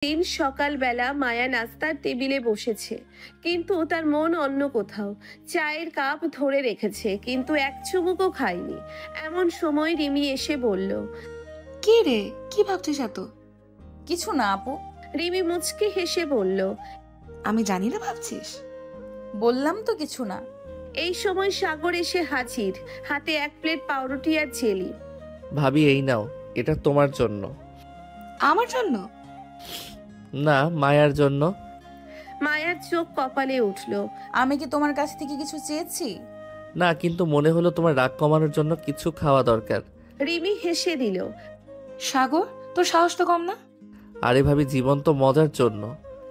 দিন সকালবেলা মায়া নাস্তার টেবিলে বসেছে, কিন্তু তার মন অন্য কোথাও। চায়ের কাপ ধরে রেখেছে, কিন্তু এক চুমুকও খায়নি। এমন সময় রিমি এসে বলল, কি রে, কি ভাবছিস এত? কিছু না আপু। রিমি মুচকি হেসে বলল, আমি জানি না ভাবছিস। বললাম তো কিছু না। এই সময় সাগর এসে হাজির, হাতে এক প্লেট পাউরুটি আর জেলি। ভাবি এই নাও, এটা তোমার জন্য। আমার জন্য? না, মায়ার জন্য। মায়ার চোখ কপালে উঠল। আমি কি তোমার কাছ থেকে কিছু চেয়েছি? না, কিন্তু মনে হলো তোমার রাগ কমানোর জন্য কিছু খাওয়া দরকার। রিমি হেসে দিল। সাগর, তোর সাহস তো কম না। আরে ভাবি, জীবন তো মজার জন্য।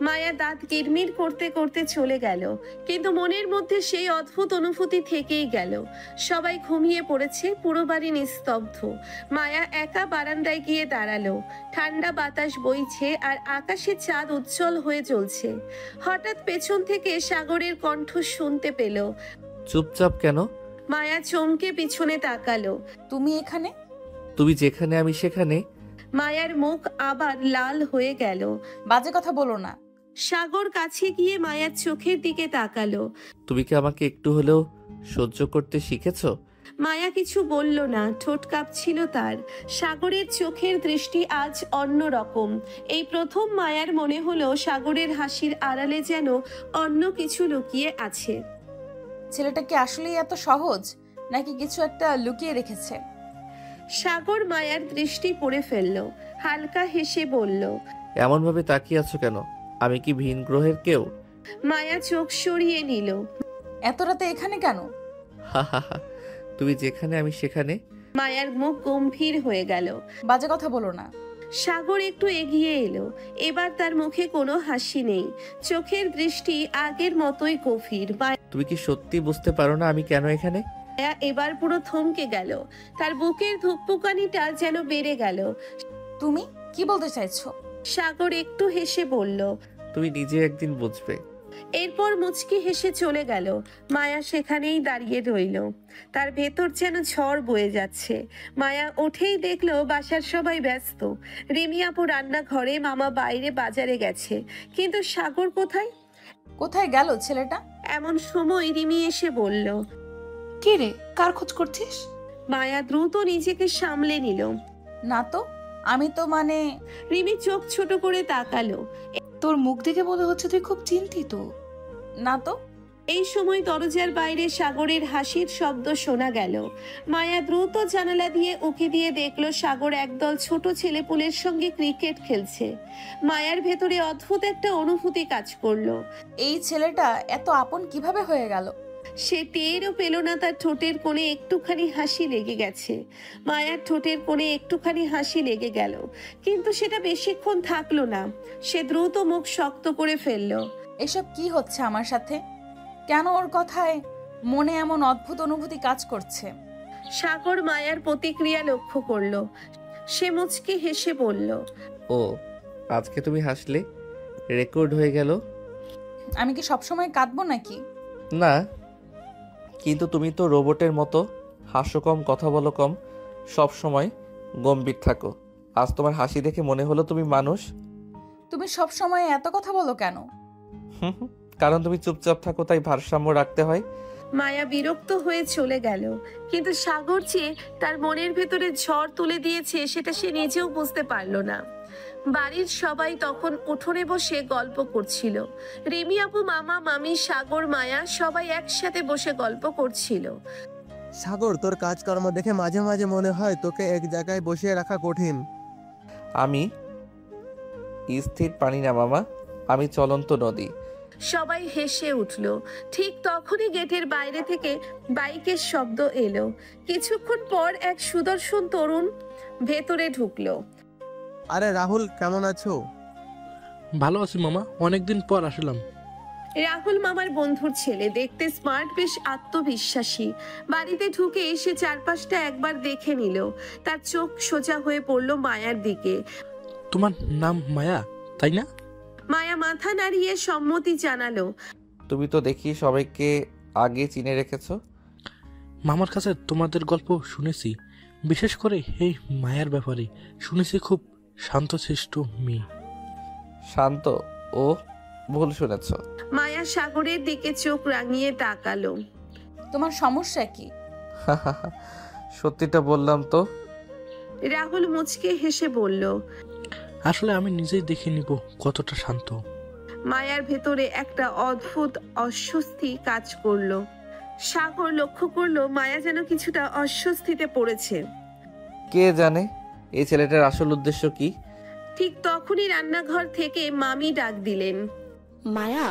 মায়া দাঁত কিরমির করতে করতে চলে গেল, কিন্তু মনের মধ্যে সেই অদ্ভুত অনুভূতি থেকেই গেল। সবাই ঘুমিয়ে পড়েছে, পুরো বাড়ি নিস্তব্ধ। মায়া একা বারান্দায় গিয়ে দাঁড়ালো। ঠান্ডা বাতাস বইছে আর আকাশে চাঁদ উজ্জ্বল হয়ে জ্বলছে। হঠাৎ পেছন থেকে সাগরের কণ্ঠ শুনতে পেল। চুপচাপ কেন? মায়া চমকে পিছনে তাকালো। তুমি এখানে? তুমি যেখানে আমি সেখানে। মায়ার মুখ আবার লাল হয়ে গেল। বাজে কথা বলো না। সাগর কাছে গিয়ে মায়ার চোখের দিকে তাকালো। তুমি কি আমাকে একটু হলেও সহ্য করতে শিখেছো? মায়া কিছু বলল না, ঠোঁট কাঁপছিল তার। সাগরের চোখের দৃষ্টি আজ অন্য রকম। এই প্রথম মায়ার মনে হলো সাগরের হাসির আড়ালে যেন অন্য কিছু লুকিয়ে আছে। ছেলেটা কি আসলেই এত সহজ, নাকি কিছু একটা লুকিয়ে রেখেছে? সাগর মায়ার দৃষ্টি পড়ে ফেলল, হালকা হেসে বলল, এমন ভাবে তাকিয়ে আছো কেন? আমি কি ভিন গ্রহের কেউ? মায়া চোখ সরিয়ে নিল। এত রাতে এখানে কেন? হা হা হা, তুমি যেখানে আমি সেখানে। মায়ার মুখ গম্ভীর হয়ে গেল। বাজে কথা বলো না। সাগর একটু এগিয়ে এলো। এবার তার মুখে কোনো হাসি নেই, চোখের দৃষ্টি আগের মতোই গভীর। তুমি কি সত্যি বুঝতে পারো না আমি কেন এখানে? মায়া এবার পুরো থমকে গেল, তার বুকের ধুকপুকানিটা যেন বেড়ে গেল। তুমি কি বলতে চাইছো? সাগর একটু হেসে বলল, তুমি নিজে একদিন বুঝবে। এরপর মুচকি হেসে চলে গেল। মায়া সেখানেই দাঁড়িয়ে রইল, তার ভেতর যেন ঝড় বয়ে যাচ্ছে। মায়া উঠেই দেখলো বাসার সবাই ব্যস্ত। রিমি আপু রান্নাঘরে, মামা বাইরে বাজারে গেছে, কিন্তু সাগর কোথায়? কোথায় গেল ছেলেটা? এমন সময় রিমি এসে বলল, কি রে, কার খোঁজ করছিস? মায়া দ্রুত নিজেকে সামলে নিল। না তো, আমি তো রিমি চোখ ছোট করে তাকালো। তোর মুখ দেখে মনে হচ্ছে তুই খুব চিন্তিত। না তো। এই সময় দরজার বাইরে সাগরের হাসির শব্দ শোনা গেল। মায়া দ্রুত জানালা দিয়ে উঁকি দিয়ে দেখলো সাগর একদল ছোট ছেলেপুলের সঙ্গে ক্রিকেট খেলছে। মায়ার ভেতরে অদ্ভুত একটা অনুভূতি কাজ করলো। এই ছেলেটা এত আপন কিভাবে হয়ে গেল? সে টেরও পেল না তার ঠোঁটের কোণে একটুখানি হাসি লেগে গেছে। মায়ার ঠোঁটের কোণে একটুখানি হাসি লেগে গেল, কিন্তু সেটা বেশিক্ষণ থাকলো না। সে দ্রুত মুখ শক্ত করে ফেললো। এসব কি হচ্ছে আমার সাথে? কেন ওর কথায় মনে এমন অদ্ভুত অনুভূতি কাজ করছে? সাগর মায়ার প্রতিক্রিয়া লক্ষ্য করলো। সে মুচকি হেসে বলল, ও, আজকে তুমি হাসলে, রেকর্ড হয়ে গেল। আমি কি সবসময় কাঁদবো নাকি? না, কিন্তু তুমি তো রোবটের মতো, হাসো কম, কথা বলো কম, সব সময় গম্ভীর থাকো। আজ তোমার হাসি দেখে মনে হলো তুমি মানুষ। তুমি সব সময় এত কথা বলো কেন? কারণ তুমি চুপচাপ থাকো, তাই ভারসাম্য রাখতে হয়। মায়া বিরক্ত হয়ে চলে গেল, কিন্তু সাগর যে তার মনের ভেতরে ঝড় তুলে দিয়েছে সেটা সে নিজেও বুঝতে পারলো না। বাড়ির সবাই তখন উঠোনে বসে গল্প করছিল। রিমি আপু, মামা, মামি, সাগর, মায়া সবাই একসাথে বসে গল্প করছিল। সাগর, তোর কাজকর্ম দেখে মাঝে মাঝে মনে হয় তোকে এক জায়গায় বসিয়ে রাখা কঠিন। আমি স্থির পানি না মামা, আমি চলন্ত নদী। সবাই হেসে উঠল। ঠিক তখনই গেটের বাইরে থেকে বাইকের শব্দ এলো। কিছুক্ষণ পর এক সুদর্শন তরুণ ভেতরে ঢুকলো। আরে রাহুল, কেমন আছো? ভালো আছি মামা, অনেকদিন পর আসলাম। রাহুল মামার বন্ধুর ছেলে, দেখতে স্মার্ট, বেশ আত্মবিশ্বাসী। বাড়িতে ঢুকে এসে চারপাশটা একবার দেখে নিল। তার চোখ সোজা হয়ে পড়লো মায়ার দিকে। তোমার নাম মায়া, তাই না? মায়া মাথা নাড়িয়ে সম্মতি জানালো। তুমি তো দেখি সবাইকে আগে চিনে রেখেছো। মামার কাছে তোমাদের গল্প শুনেছি, বিশেষ করে এই মায়ার ব্যাপারে শুনেছি খুব শান্তশিষ্ট মেয়ে। শান্ত ও ভুল শুনেছ। মায়া সাগরের দিকে চোখ রাঙিয়ে তাকালো। তোমার সমস্যা কি? সত্যিটা বললাম তো। রাহুল মুচকে হেসে বলল। আসলে আমি নিজেই দেখে নিব কতটা শান্ত। মায়ার ভেতরে একটা অদ্ভুত অস্বস্তি কাজ করলো। সাগর লক্ষ্য করলো মায়া যেন কিছুটা অস্বস্তিতে পড়েছে। কে জানে এই ছেলেটার আসল উদ্দেশ্য কি। ঠিক তখনই রান্নাঘর থেকে মামি ডাক দিলেন। মায়া,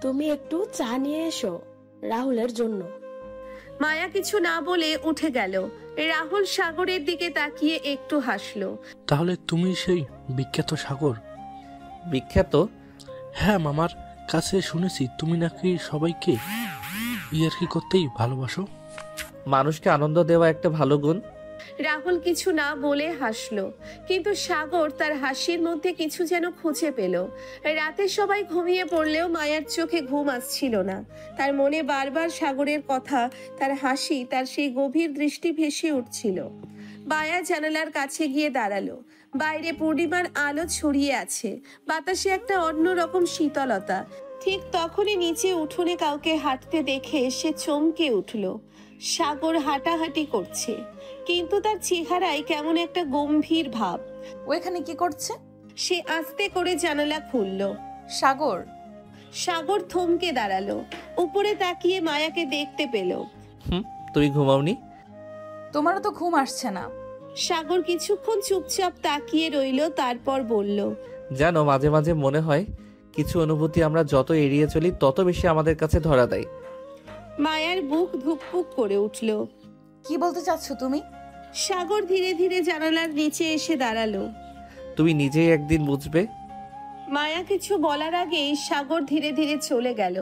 তুমি একটু চা নিয়ে এসো রাহুলের জন্য। মায়া কিছু না বলে উঠে গেল। রাহুল সাগরের দিকে তাকিয়ে একটু হাসলো। তাহলে তুমি সেই বিখ্যাত সাগর? বিখ্যাত? হ্যাঁ, মামার কাছে শুনেছি তুমি নাকি সবাইকে ইয়ার্কি করতেই ভালোবাসো। মানুষকে আনন্দ দেওয়া একটা ভালো গুণ। রাহুল কিছু না বলে হাসলো, কিন্তু সাগর তার হাসির মধ্যে কিছু যেন খুঁজে পেল। রাতে সবাই ঘুমিয়ে পড়লেও মায়ার চোখে ঘুম আসছিল না। তার মনে বারবার সাগরের কথা, তার হাসি, তার সেই গভীর দৃষ্টি ভেসে উঠছিল। মায়া জানালার কাছে গিয়ে দাঁড়ালো। বাইরে পূর্ণিমার আলো ছড়িয়ে আছে, বাতাসে একটা অন্যরকম শীতলতা। ঠিক তখনই নিচে উঠোনে কাউকে হাঁটতে দেখে সে চমকে উঠল। সাগর হাঁটাহাঁটি করছে, কিন্তু তার চেহারায় কেমন একটা গম্ভীর ভাব। ও এখানে কি করছে? সে আস্তে করে জানালা খুলল। সাগর। সাগর থমকে দাঁড়ালো, উপরে তাকিয়ে মায়াকে দেখতে পেল। তুই ঘুমাওনি? তোমারও তো ঘুম আসছে না। সাগর কিছুক্ষণ চুপচাপ তাকিয়ে রইল, তারপর বলল। জানো, মাঝে মাঝে মনে হয় কিছু অনুভূতি আমরা যত এড়িয়ে চলি তত বেশি আমাদের কাছে ধরা দেয়। মায়ার বুক ধুকপুক করে উঠল। কি বলতে চাচ্ছ তুমি? সাগর ধীরে ধীরে জানালার নিচে এসে দাঁড়ালো। তুমি নিজেই একদিন বুঝবে। মায়া কিছু বলার আগেই সাগর ধীরে ধীরে চলে গেল।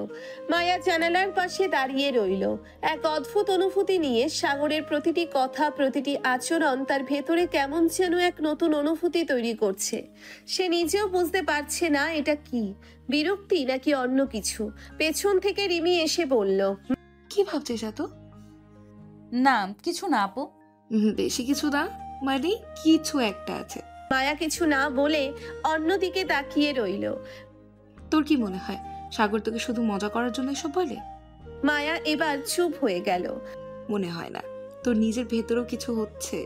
মায়া জানালার পাশে দাঁড়িয়ে রইল। এক অদ্ভুত অনুভূতি নিয়ে সাগরের প্রতিটি কথা, প্রতিটি আচরণ তার ভেতরে কেমন যেন এক নতুন অনুভূতি তৈরি করছে। সে নিজেও বুঝতে পারছে না এটা কি, বিরক্তি নাকি অন্য কিছু। পেছন থেকে রিমি এসে বলল। কি ভাবছিস এত? না কিছু না আপু। বেশি কিছু না, মানে কিছু একটা আছে। মায়া কিছু না বলে অন্যদিকে তাকিয়ে রইল। তোর কি মনে হয় সাগর তোকে শুধু মজা করার জন্য এসব বলে? মায়া এবার চুপ হয়ে গেল। মনে হয় না, তোর নিজের ভেতরেও কিছু হচ্ছে।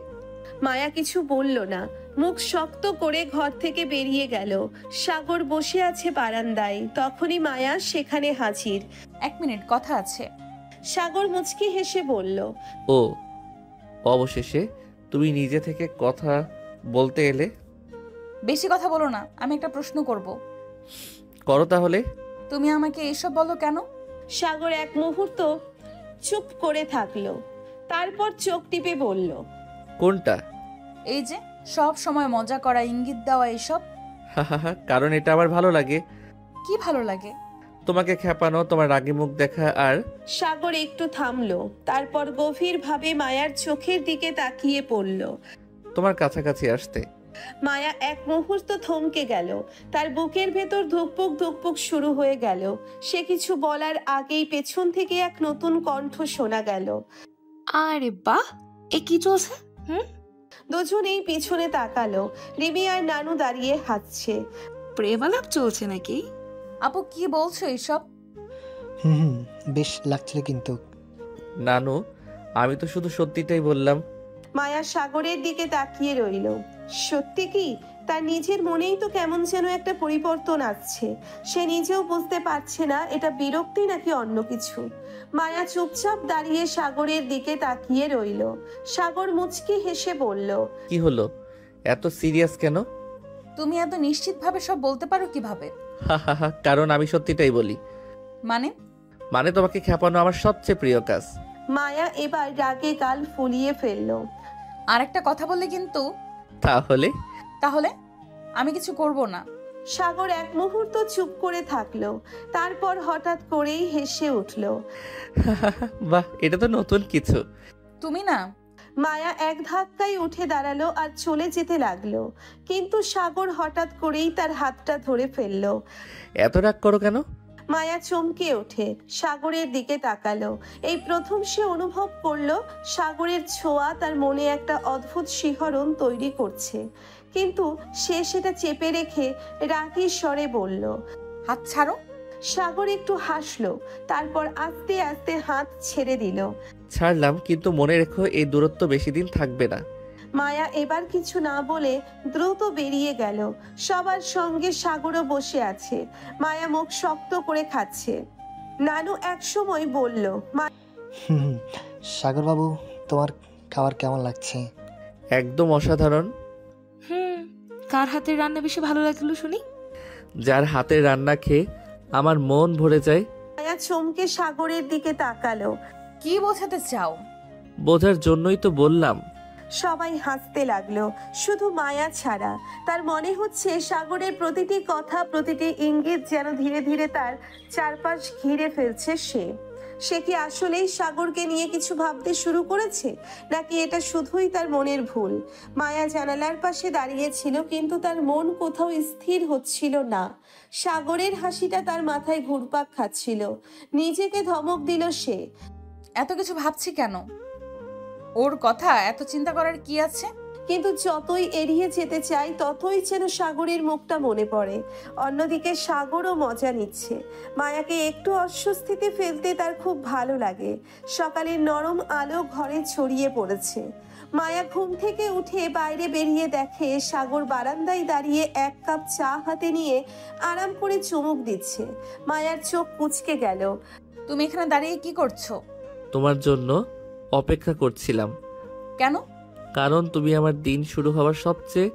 মায়া কিছু বলল না, মুখ শক্ত করে ঘর থেকে বেরিয়ে গেল। সাগর বসে আছে বারান্দায়, তখনই মায়া সেখানে হাজির। 1 মিনিট, কথা আছে। সাগর মুচকি হেসে বলল। ও, অবশেষে তুমি নিজে থেকে কথা বলতে এলে। বেশি কথা বলো না, আমি একটা প্রশ্ন করব। করো তাহলে। তুমি আমাকে এসব বলো কেন? সাগর এক মুহূর্ত চুপ করে থাকলো, তারপর চোখ টিপে বলল। কোনটা? এই যে সব সময় মজা করা, ইঙ্গিত দেওয়া, এসব। হা, কারণ এটা আমার ভালো লাগে। কি ভালো লাগে? তোমাকে খেপানো, তোমার রাগী মুখ দেখা। আর সাগর একটু থামলো, তারপর গভীরভাবে মায়ার চোখের দিকে তাকিয়ে পড়ল। তোমার কাছাকাছি আসতে। মায়া এক মুহূর্ত থমকে গেল, তার বুকের ভেতর ধুকপুক ধুকপুক শুরু হয়ে গেল। সে কিছু বলার আগেই পেছন থেকে এক নতুন কণ্ঠ শোনা গেল। আরে বাহ, এ কি চলছে? দুজনেই পিছনে তাকালো। রিমি আর নানু দাঁড়িয়ে হাসছে। প্রেমালাপ চলছে নাকি? আপু কি বলছো এসব? হুম, বেশ লাগছিল কিন্তু। নানু, আমি তো শুধু সত্যিটাই বললাম। মায়া সাগরের দিকে তাকিয়ে রইল। সত্যি কি? তার নিজের মনেই তো কেমন যেন একটা পরিবর্তন আসছে। সে নিজেও বুঝতে পারছে না এটা বিরক্তি নাকি অন্য কিছু। মায়া চুপচাপ দাঁড়িয়ে সাগরের দিকে তাকিয়ে রইল। সাগর মুচকি হেসে বলল। কি হলো, এত সিরিয়াস কেন? তুমি এত নিশ্চিতভাবে সব বলতে পারো কিভাবে? হা, কারণ আমি সত্যিটাই বলি। মানে তোমাকে খেপানো আমার সবচেয়ে প্রিয় কাজ। মায়া এবার রাগে গাল ফুলিয়ে ফেলল। আরেকটা কথা বললে কিন্তু। তাহলে আমি কিছু করব না। সাগর এক মুহূর্ত চুপ করে থাকলো, তারপর হঠাৎ করেই হেসে উঠল। বাহ, এটা তো নতুন কিছু। তুমি না। মায়া এক ধাক্কায় উঠে দাঁড়ালো আর চলে যেতে লাগলো, কিন্তু সাগর হঠাৎ করেই তার হাতটা ধরে ফেললো। এত রাগ করো কেন? মায়া চমকে ওঠে, সাগরের দিকে তাকালো। এই প্রথম সে অনুভব করলো সাগরের ছোঁয়া তার মনে একটা অদ্ভুত শিহরণ তৈরি করছে। কিন্তু সে সেটা চেপে রেখে রাগী স্বরে বলল। হাত ছাড়ো। সাগর একটু হাসলো, তারপর আস্তে আস্তে হাত ছেড়ে দিল। ছাড়লাম, কিন্তু মনে রেখো এই দূরত্ব বেশি দিন থাকবে না। মায়া এবার কিছু না বলে দ্রুত বেরিয়ে গেল। সবার সঙ্গে সাগরও বসে আছে। মায়া মুখ শক্ত করে খাচ্ছে। নানু একসময় বলল, হুম, সাগরবাবু, তোমার খাবার কেমন লাগছে? একদম অসাধারণ। কার হাতের রান্না বেশি ভালো লাগলো শুনি? যার হাতের রান্না খেয়ে আমার মন ভরে যায়। মায়া চমকে সাগরের দিকে তাকালো। কি বোঝাতে চাও? বোঝার জন্যই তো বললাম। সবাই হাসতে লাগলো, শুধু মায়া ছাড়া। তার মনে হচ্ছে সাগরের প্রতিটি কথা, প্রতিটি ইঙ্গিত যেন ধীরে ধীরে তার চারপাশ ঘিরে ফেলছে সে কি আসলেই সাগরকে নিয়ে কিছু ভাবতে শুরু করেছে, নাকি এটা শুধুই তার মনের ভুল? মায়া জানালার পাশে দাঁড়িয়েছিল, কিন্তু তার মন কোথাও স্থির হচ্ছিল না। সাগরের হাসিটা তার মাথায় ঘুরপাক খাচ্ছিল। নিজেকে ধমক দিল সে। এত কিছু ভাবছি কেন? ওর কথা এত চিন্তা করার কি আছে? কিন্তু যতই এড়িয়ে যেতে চাই ততই যেন সাগরের মুখটা মনে পড়ে। অন্যদিকে সাগরও মজা নিচ্ছে। মায়াকে একটু অস্বস্তিতে ফেলতে তার খুব ভালো লাগে। সকালের নরম আলো ঘরে ছড়িয়ে পড়েছে। মায়া ঘুম থেকে উঠে বাইরে বেরিয়ে দেখে সাগর বারান্দায় দাঁড়িয়ে এক কাপ চা হাতে নিয়ে আরাম করে চুমুক দিচ্ছে। মায়ার চোখ কুঁচকে গেল। তুমি এখানে দাঁড়িয়ে কি করছো? তোমার জন্য অপেক্ষা করছিলাম। কেন? কারণ তুমি আমার দিন শুরু হওয়ার সবচেয়ে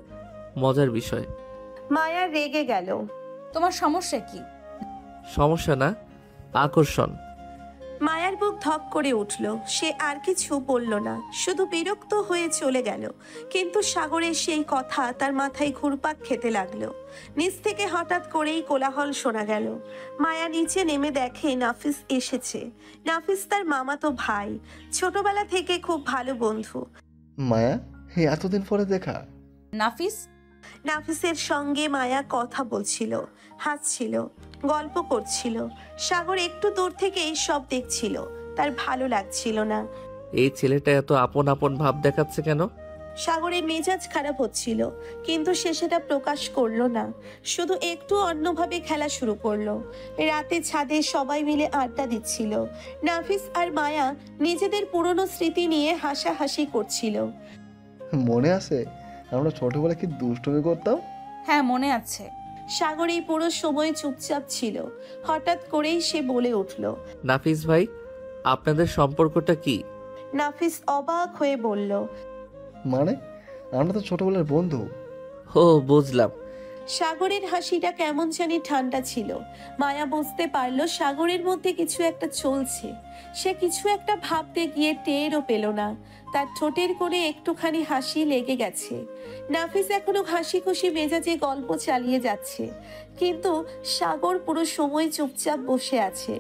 মজার বিষয়। মায়া রেগে গেল। তোমার সমস্যা কি? সমস্যা না, আকর্ষণ। মায়ার বুক ধক করে উঠল। সে আর কিছু বলল না, শুধু বিরক্ত হয়ে চলে গেল। কিন্তু সাগরের সেই কথা তার মাথায় ঘুরপাক খেতে লাগলো। নিচ থেকে হঠাৎ করেই কোলাহল শোনা গেল। মায়া নিচে নেমে দেখে নাফিস এসেছে। নাফিস তার মামাতো ভাই, ছোটবেলা থেকে খুব ভালো বন্ধু। মায়া, এতদিন পরে দেখা। নাফিস? নাফিসের সঙ্গে মায়া কথা বলছিল, হাসছিল, গল্প করছিল। সাগর একটু দূর থেকেই সব দেখছিল। তার ভালো লাগছিল না। এই ছেলেটা এত আপন আপন ভাব দেখাচ্ছে কেন? সাগরের মেজাজ খারাপ হচ্ছিল, কিন্তু সে সেটা প্রকাশ করলো না। শুধু একটু অন্যভাবে খেলা শুরু করলো। রাতে ছাদে সবাই মিলে আড্ডা দিচ্ছিল। নাফিস আর মায়া নিজেদের পুরনো স্মৃতি নিয়ে হাসাহাসি করছিল। মনে আছে আমরা ছোটবেলায় কি দুষ্টুমি করতাম? হ্যাঁ, মনে আছে। সাগর এই পুরো সময় চুপচাপ ছিল। হঠাৎ করেই সে বলে উঠল, নাফিস ভাই, আপনাদের সম্পর্কটা কি? নাফিস অবাক হয়ে বলল, মানে আমরা তো ছোটবেলার বন্ধু। ও, বুঝলাম। সাগরের হাসিটা কেমন জানি ঠান্ডা ছিল। মায়া বুঝতে পারল সাগরের মধ্যে কিছু একটা চলছে। সে কিছু একটা ভাবতে গিয়ে টেরও পেল না। তার ঠোঁটের কোণে একটুখানি হাসি লেগে গেছে। নাফিস এখনো হাসি খুশি মেজাজে গল্প চালিয়ে যাচ্ছে, কিন্তু সাগর পুরো সময় চুপচাপ বসে আছে।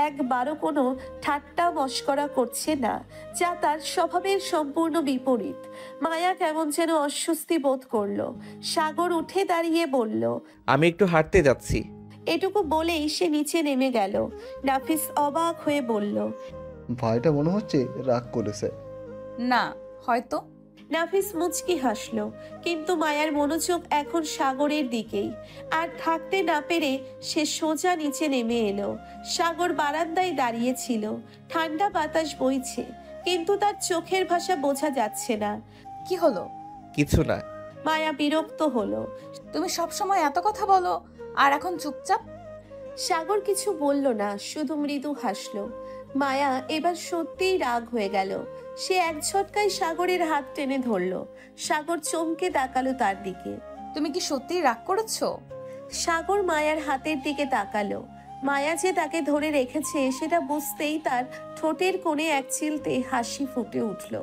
একবারও কোনো ঠাট্টা মশকরা করছে না, যা তার স্বভাবের সম্পূর্ণ বিপরীত। মায়া কেমন যেন অস্বস্তি বোধ করলো। সাগর উঠে দাঁড়িয়ে বলল, আমি একটু হাঁটতে যাচ্ছি। এটুকু বলেই সে নিচে নেমে গেল। নাফিস অবাক হয়ে বলল, ভাইটা মনে হচ্ছে রাগ করেছে। না, হয়তো। নাফিস মুচকি হাসলো, কিন্তু মায়ার মনোযোগ এখন সাগরের দিকেই। আর থাকতে না পেরে সে সোজা নিচে নেমে এলো। সাগর বারান্দায় দাঁড়িয়ে ছিল। ঠান্ডা বাতাস বইছে, কিন্তু তার চোখের ভাষা বোঝা যাচ্ছে না। কি হলো? কিছু না। মায়া বিরক্ত হলো। তুমি সবসময় এত কথা বলো আর এখন চুপচাপ। সাগর কিছু বলল না, শুধু মৃদু হাসলো। মায়া এবার সত্যিই রাগ হয়ে গেল। সে এক ঝটকায় সাগরের হাত টেনে ধরলো। সাগর চমকে তাকালো তার দিকে। তুমি কি সত্যিই রাগ করেছো? সাগর মায়ার হাতের দিকে তাকালো। মায়া যে তাকে ধরে রেখেছে সেটা বুঝতেই তার ঠোঁটের কোণে এক চিলতে হাসি ফুটে উঠল।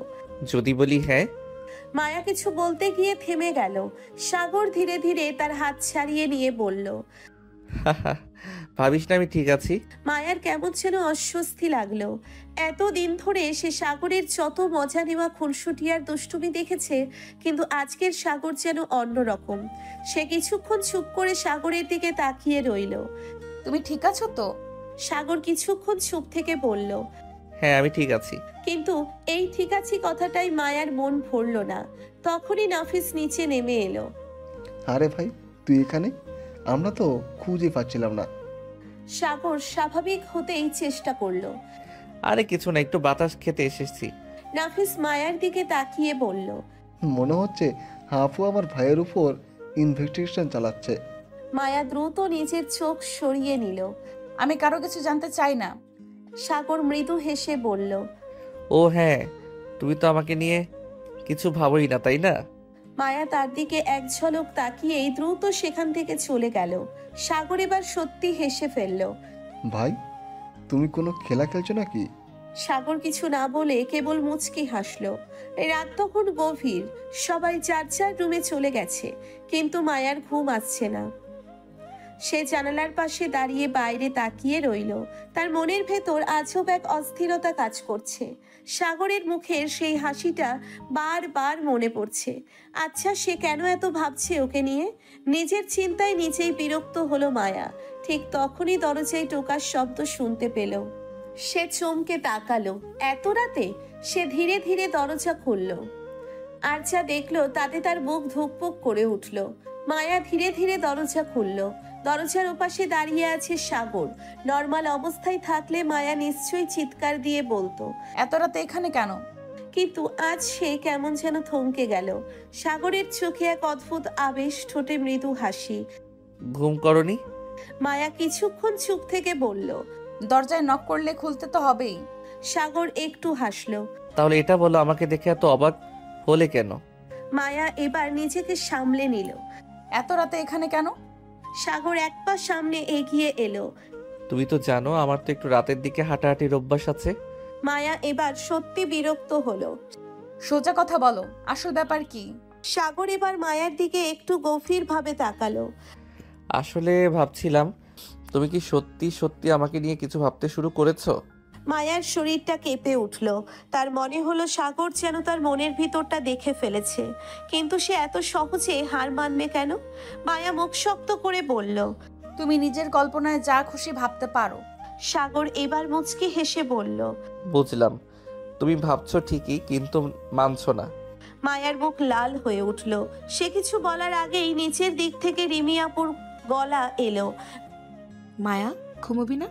যদি বলি হ্যাঁ? মায়া কিছু বলতে গিয়ে থেমে গেল। সাগর ধীরে ধীরে তার হাত ছাড়িয়ে নিয়ে বলল, ভাবিস না আমি ঠিক আছি। মায়ার কেমন যেন অস্বস্তি লাগলো। এতদিন ধরে সে সাগরের যত মজা নেওয়া খুনসুটি আর দুষ্টুমি দেখেছে, কিন্তু আজকের সাগর যেন অন্যরকম। সে কিছুক্ষণ চুপ করে সাগরের দিকে তাকিয়ে রইল। তুমি ঠিক আছো তো? সাগর কিছুক্ষণ চুপ থেকে বলল, হ্যাঁ আমি ঠিক আছি। কিন্তু এই ঠিক আছে কথাটাই মায়ার মন ভরল না। তখনই নাফিস নিচে নেমে এলো। আরে ভাই, তুই এখানে? আমরা তো খুঁজে পাচ্ছিলাম না। সাগর স্বাভাবিক হতেই চেষ্টা করলো। আরে কিছু না, একটু বাতাস খেতে এসেছি। নাফিস মায়ার দিকে তাকিয়ে বলল। মনে হচ্ছে হাফু আমার ভাইয়ের উপর ইনভেস্টিগেশন চালাচ্ছে। মায়া দ্রুত নিজের চোখ সরিয়ে নিল। আমি কারো কিছু জানতে চাই না। সাগর মৃদু হেসে বলল। ও হ্যাঁ, তুমি তো আমাকে নিয়ে কিছু ভাবোই না, তাই না? মায়া তার দিকে এক ঝলক তাকিয়েই দ্রুত সেখান থেকে চলে গেল। সাগর এবার সত্যি হেসে ফেলল। ভাই, তুমি কোনো খেলা খেলছো নাকি? সাগর কিছু না বলে কেবল মুচকি হাসলো। রাত তখন গভীর, সবাই যার যার রুমে চলে গেছে, কিন্তু মায়ার ঘুম আসছে না। সে জানালার পাশে দাঁড়িয়ে বাইরে তাকিয়ে রইল। তার মনের ভেতর আজব এক অস্থিরতা কাজ করছে। সাগরের মুখের সেই হাসিটা বারবার মনে পড়ছে। আচ্ছা, সে কেন এত ভাবছে ওকে নিয়ে? নিজের চিন্তায় নিজেই বিরক্ত হলো মায়া। ঠিক তখনই দরজায় টোকার শব্দ শুনতে পেল। সে চমকে তাকালো। এত রাতে? সে ধীরে ধীরে দরজা খুলল। আর যা দেখলো তাতে তার বুক ধুকপুক করে উঠল। মায়া ধীরে ধীরে দরজা খুলল। দরজার ওপাশে দাঁড়িয়ে আছে সাগর। নর্মাল অবস্থায় থাকলে মায়া নিশ্চয়ই চিৎকার দিয়ে বলতো। এত রাতে এখানে কেন? কিন্তু আজ সে কেমন যেন থমকে গেল। সাগরের চোখে এক অদ্ভুত আবেশ, ঠোঁটে মৃদু হাসি। ঘুম করনি? মায়া কিছুক্ষণ চুপ থেকে বলল। দরজায় নক করলে খুলতে তো হবেই। সাগর একটু হাসলো। তাহলে এটা বলো, আমাকে দেখে এত অবাক হলে কেন? মায়া এবার নিজেকে সামলে নিল। এত রাতে এখানে কেন? সাগর এক পা সামনে এগিয়ে এলো। তুমি তো জানো আমার তো একটু রাতের দিকে হাঁটাহাঁটির অভ্যাস আছে। মায়া এবার সত্যি বিরক্ত হলো। সোজা কথা বলো, আসল ব্যাপার কি? সাগর এবার মায়ার দিকে একটু গভীরভাবে তাকালো। আসলে ভাবছিলাম, তুমি কি সত্যি সত্যি আমাকে নিয়ে কিছু ভাবতে শুরু করেছো? মায়ার শরীরটা কেঁপে উঠল। তার মনে হলো সাগর যেন তার মনের ভিতরটা দেখে ফেলেছে। কিন্তু সে এত সহজে হার মানবে কেন? মায়া মুখ শক্ত করে বলল। তুমি নিজের কল্পনায় যা খুশি ভাবতে পারো। সাগর এবার মুচকি হেসে বলল। বুঝলাম, তুমি ভাবছো ঠিকই, কিন্তু মানছো না। মায়ার মুখ লাল হয়ে উঠল। সে কিছু বলার আগেই নিচের দিক থেকে রিমি আপুর গলা এলো। মায়া, ঘুমোবি না?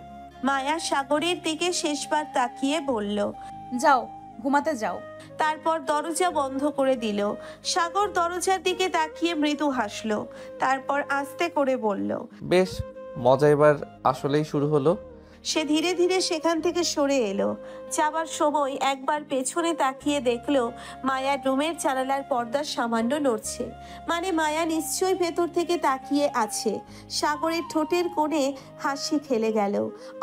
মায়া সাগরের দিকে শেষবার তাকিয়ে বলল। যাও, ঘুমাতে যাও। তারপর দরজা বন্ধ করে দিল। সাগর দরজার দিকে তাকিয়ে মৃদু হাসলো। তারপর আস্তে করে বলল। বেশ, মজা এবার আসলেই শুরু হলো। সে ধীরে ধীরে সেখান থেকে সরে এলো। যাবার সময় একবার পেছনে তাকিয়ে দেখলো মায়ার রুমের জানালার পর্দা সামান্য নড়ছে। মানে মায়া নিশ্চয়ই ভেতর থেকে তাকিয়ে আছে। সাগরের ঠোঁটের কোণে হাসি খেলে গেল।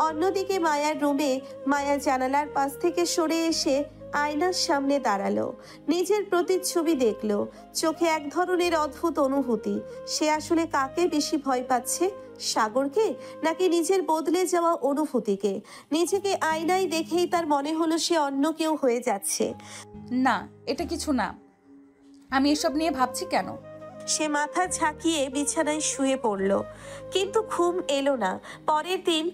অন্যদিকে মায়ার রুমে মায়া জানালার পাশ থেকে সরে এসে আয়নার সামনে দাঁড়ালো। নিজের প্রতিচ্ছবি দেখলো। চোখে এক ধরনের অদ্ভুত অনুভূতি। সে আসলে কাকে বেশি ভয় পাচ্ছে, সাগরকে নাকি নিজের বদলে যাওয়া অনুভূতিকে? নিজেকে আয়নায় দেখেই তার মনে হলো সে অন্য কেউ হয়ে যাচ্ছে। না, এটা কিছু না। আমি এসব নিয়ে ভাবছি কেন? সে মাথা ঝাঁকিয়ে বিছানায় শুয়ে পড়ল, কিন্তু ঘুম এলো না। পরের দিন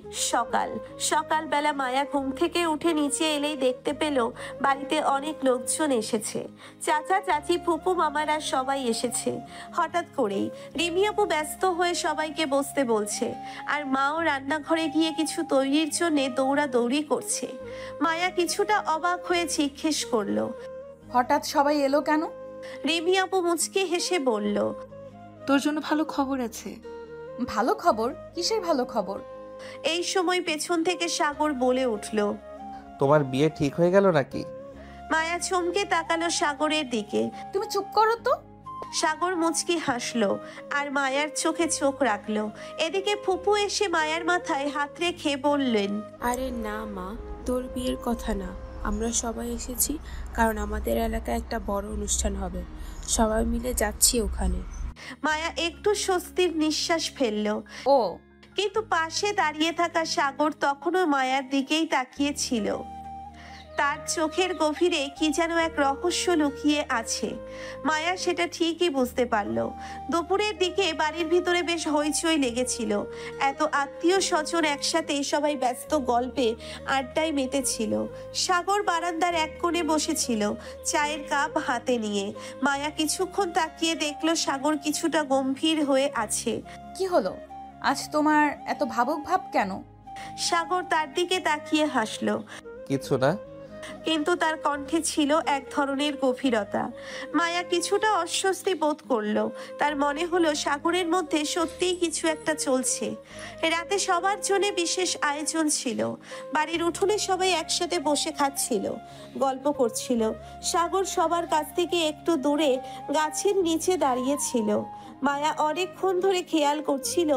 সকালবেলা মায়া ঘুম থেকে উঠে নিচে এলেই দেখতে পেল বাড়িতে অনেক লোকজন এসেছে। চাচা চাচি ফুপু মামারা সবাই এসেছে। হঠাৎ করেই রিমি আপু ব্যস্ত হয়ে সবাইকে বসতে বলছে, আর মাও রান্নাঘরে গিয়ে কিছু তৈরির জন্য দৌড়াদৌড়ি করছে। মায়া কিছুটা অবাক হয়ে জিজ্ঞেস করলো, হঠাৎ সবাই এলো কেন? রিমি আপু মুচকি হেসে বলল, তোর জন্য ভালো খবর আছে। ভালো খবর? কিসের ভালো খবর? এই সময় পেছন থেকে সাগর বলে উঠল, তোমার বিয়ে ঠিক হয়ে গেল নাকি? মায়া চমকে তাকালো সাগরের দিকে। তুমি চুপ করো তো। সাগর মুচকি হাসলো আর মায়ার চোখে চোখ রাখলো। এদিকে ফুপু এসে মায়ার মাথায় হাত রেখে বললেন, আরে না মা, তোর বিয়ের কথা না, আমরা সবাই এসেছি কারণ আমাদের এলাকায় একটা বড় অনুষ্ঠান হবে, সবাই মিলে যাচ্ছি ওখানে। মায়া একটু স্বস্তির নিঃশ্বাস ফেললো। ও, কিন্তু পাশে দাঁড়িয়ে থাকা সাগর তখনও মায়ার দিকেই তাকিয়ে ছিল। তার চোখের গভীরে কি যেন এক রহস্য লুকিয়ে আছে। মায়া সেটা ঠিকই বুঝতে পারল। দুপুরের দিকে বাড়ির ভিতরে বেশ হইচই লেগেছিল। এত আত্মীয় স্বজন একসাথে, সবাই ব্যস্ত গল্পে আড্ডায় মেতেছিল। সাগর বারান্দার এক কোণে বসেছিল, চায়ের কাপ হাতে নিয়ে। মায়া কিছুক্ষণ তাকিয়ে দেখলো সাগর কিছুটা গম্ভীর হয়ে আছে। কি হলো, আজ তোমার এত ভাবুক ভাব কেন? সাগর তার দিকে তাকিয়ে হাসলো, কিছু না। কিন্তু তার কণ্ঠে ছিল এক ধরনের গভীরতা। মায়া কিছুটা অস্বস্তি বোধ করলো। তার মনে হলো সাগরের মধ্যে সত্যিই কিছু একটা চলছে। রাতে সবার জন্য বিশেষ আয়োজন ছিল। বাড়ির উঠোনে সবাই একসাথে বসে খাচ্ছিল, গল্প করছিল। সাগর সবার কাছ থেকে একটু দূরে গাছের নিচে দাঁড়িয়েছিল। মায়া অনেকক্ষণ ধরে খেয়াল করছিল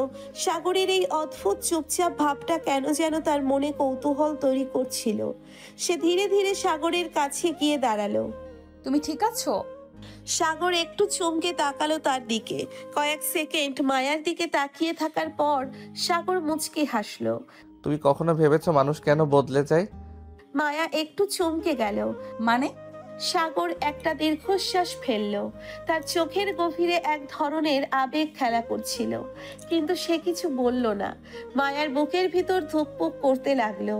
সাগরের এই অদ্ভুত চুপচাপ ভাবটা কেন যেন তার মনে কৌতূহল তৈরি করছিল। সে ধীরে ধীরে সাগরের কাছে গিয়ে দাঁড়ালো। তুমি ঠিক আছো? সাগর একটু চমকে তাকালো তার দিকে। কয়েক সেকেন্ড মায়ার দিকে তাকিয়ে থাকার পর সাগর মুচকি হাসলো। তুমি কখনো ভেবেছো মানুষ কেন বদলে যায়? মায়া একটু চমকে গেল। মানে? সাগর একটা দীর্ঘশ্বাস ফেলল। তার চোখের গভীরে এক ধরনের আবেগ খেলা করছিল, কিন্তু সে কিছু বলল না। মায়ার বুকের ভিতর ধুকপুক করতে লাগলো।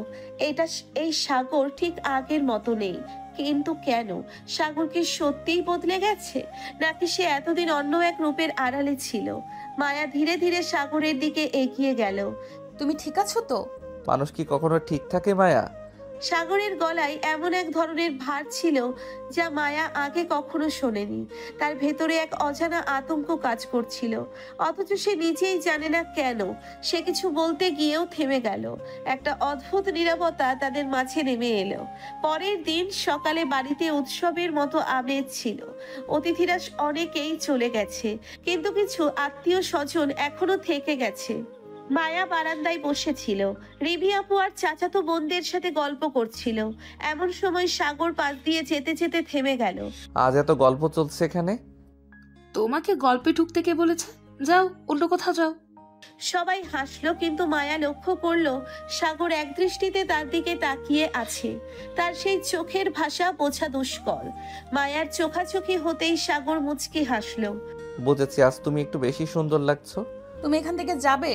এই সাগর ঠিক আগের মতো নেই। কিন্তু কেন? সাগর কি সত্যিই বদলে গেছে, নাকি সে এতদিন অন্য এক রূপের আড়ালে ছিল? মায়া ধীরে ধীরে সাগরের দিকে এগিয়ে গেল। তুমি ঠিক আছো তো? মানুষ কি কখনো ঠিক থাকে মায়া? সাগরের গলায় এমন এক ধরনের ভার ছিল যা মায়া আগে কখনো শোনেনি। তার ভেতরে এক অজানা আতঙ্ক কাজ করছিল, অথচ সে নিজেই জানে না কেন। সে কিছু বলতে গিয়েও থেমে গেল। একটা অদ্ভুত নীরবতা তাদের মাঝে নেমে এলো। পরের দিন সকালে বাড়িতে উৎসবের মতো আমেজ ছিল। অতিথিরা অনেকেই চলে গেছে, কিন্তু কিছু আত্মীয় স্বজন এখনো থেকে গেছে। মায়া বারান্দায় বসেছিল, রিভি আপু আর চাচাতো বোনদের সাথে গল্প করছিল। এমন সময় সাগর পাশ দিয়ে যেতে যেতে থেমে গেল। আজ এত গল্প চলছে এখানে? তোমাকে গল্পে ঢুকতে কে বলেছে? যাও, অন্য কোথাও যাও। সবাই হাসলো, কিন্তু মায়া লক্ষ্য করলো সাগর একদৃষ্টিতে তার দিকে তাকিয়ে আছে। তার সেই চোখের ভাষা বোঝা দুষ্কর। মায়ার চোখাচোখি হতেই সাগর মুচকি হাসলো। বুঝেছি, আজ তুমি একটু বেশি সুন্দর লাগছো। তুমি এখান থেকে যাবে?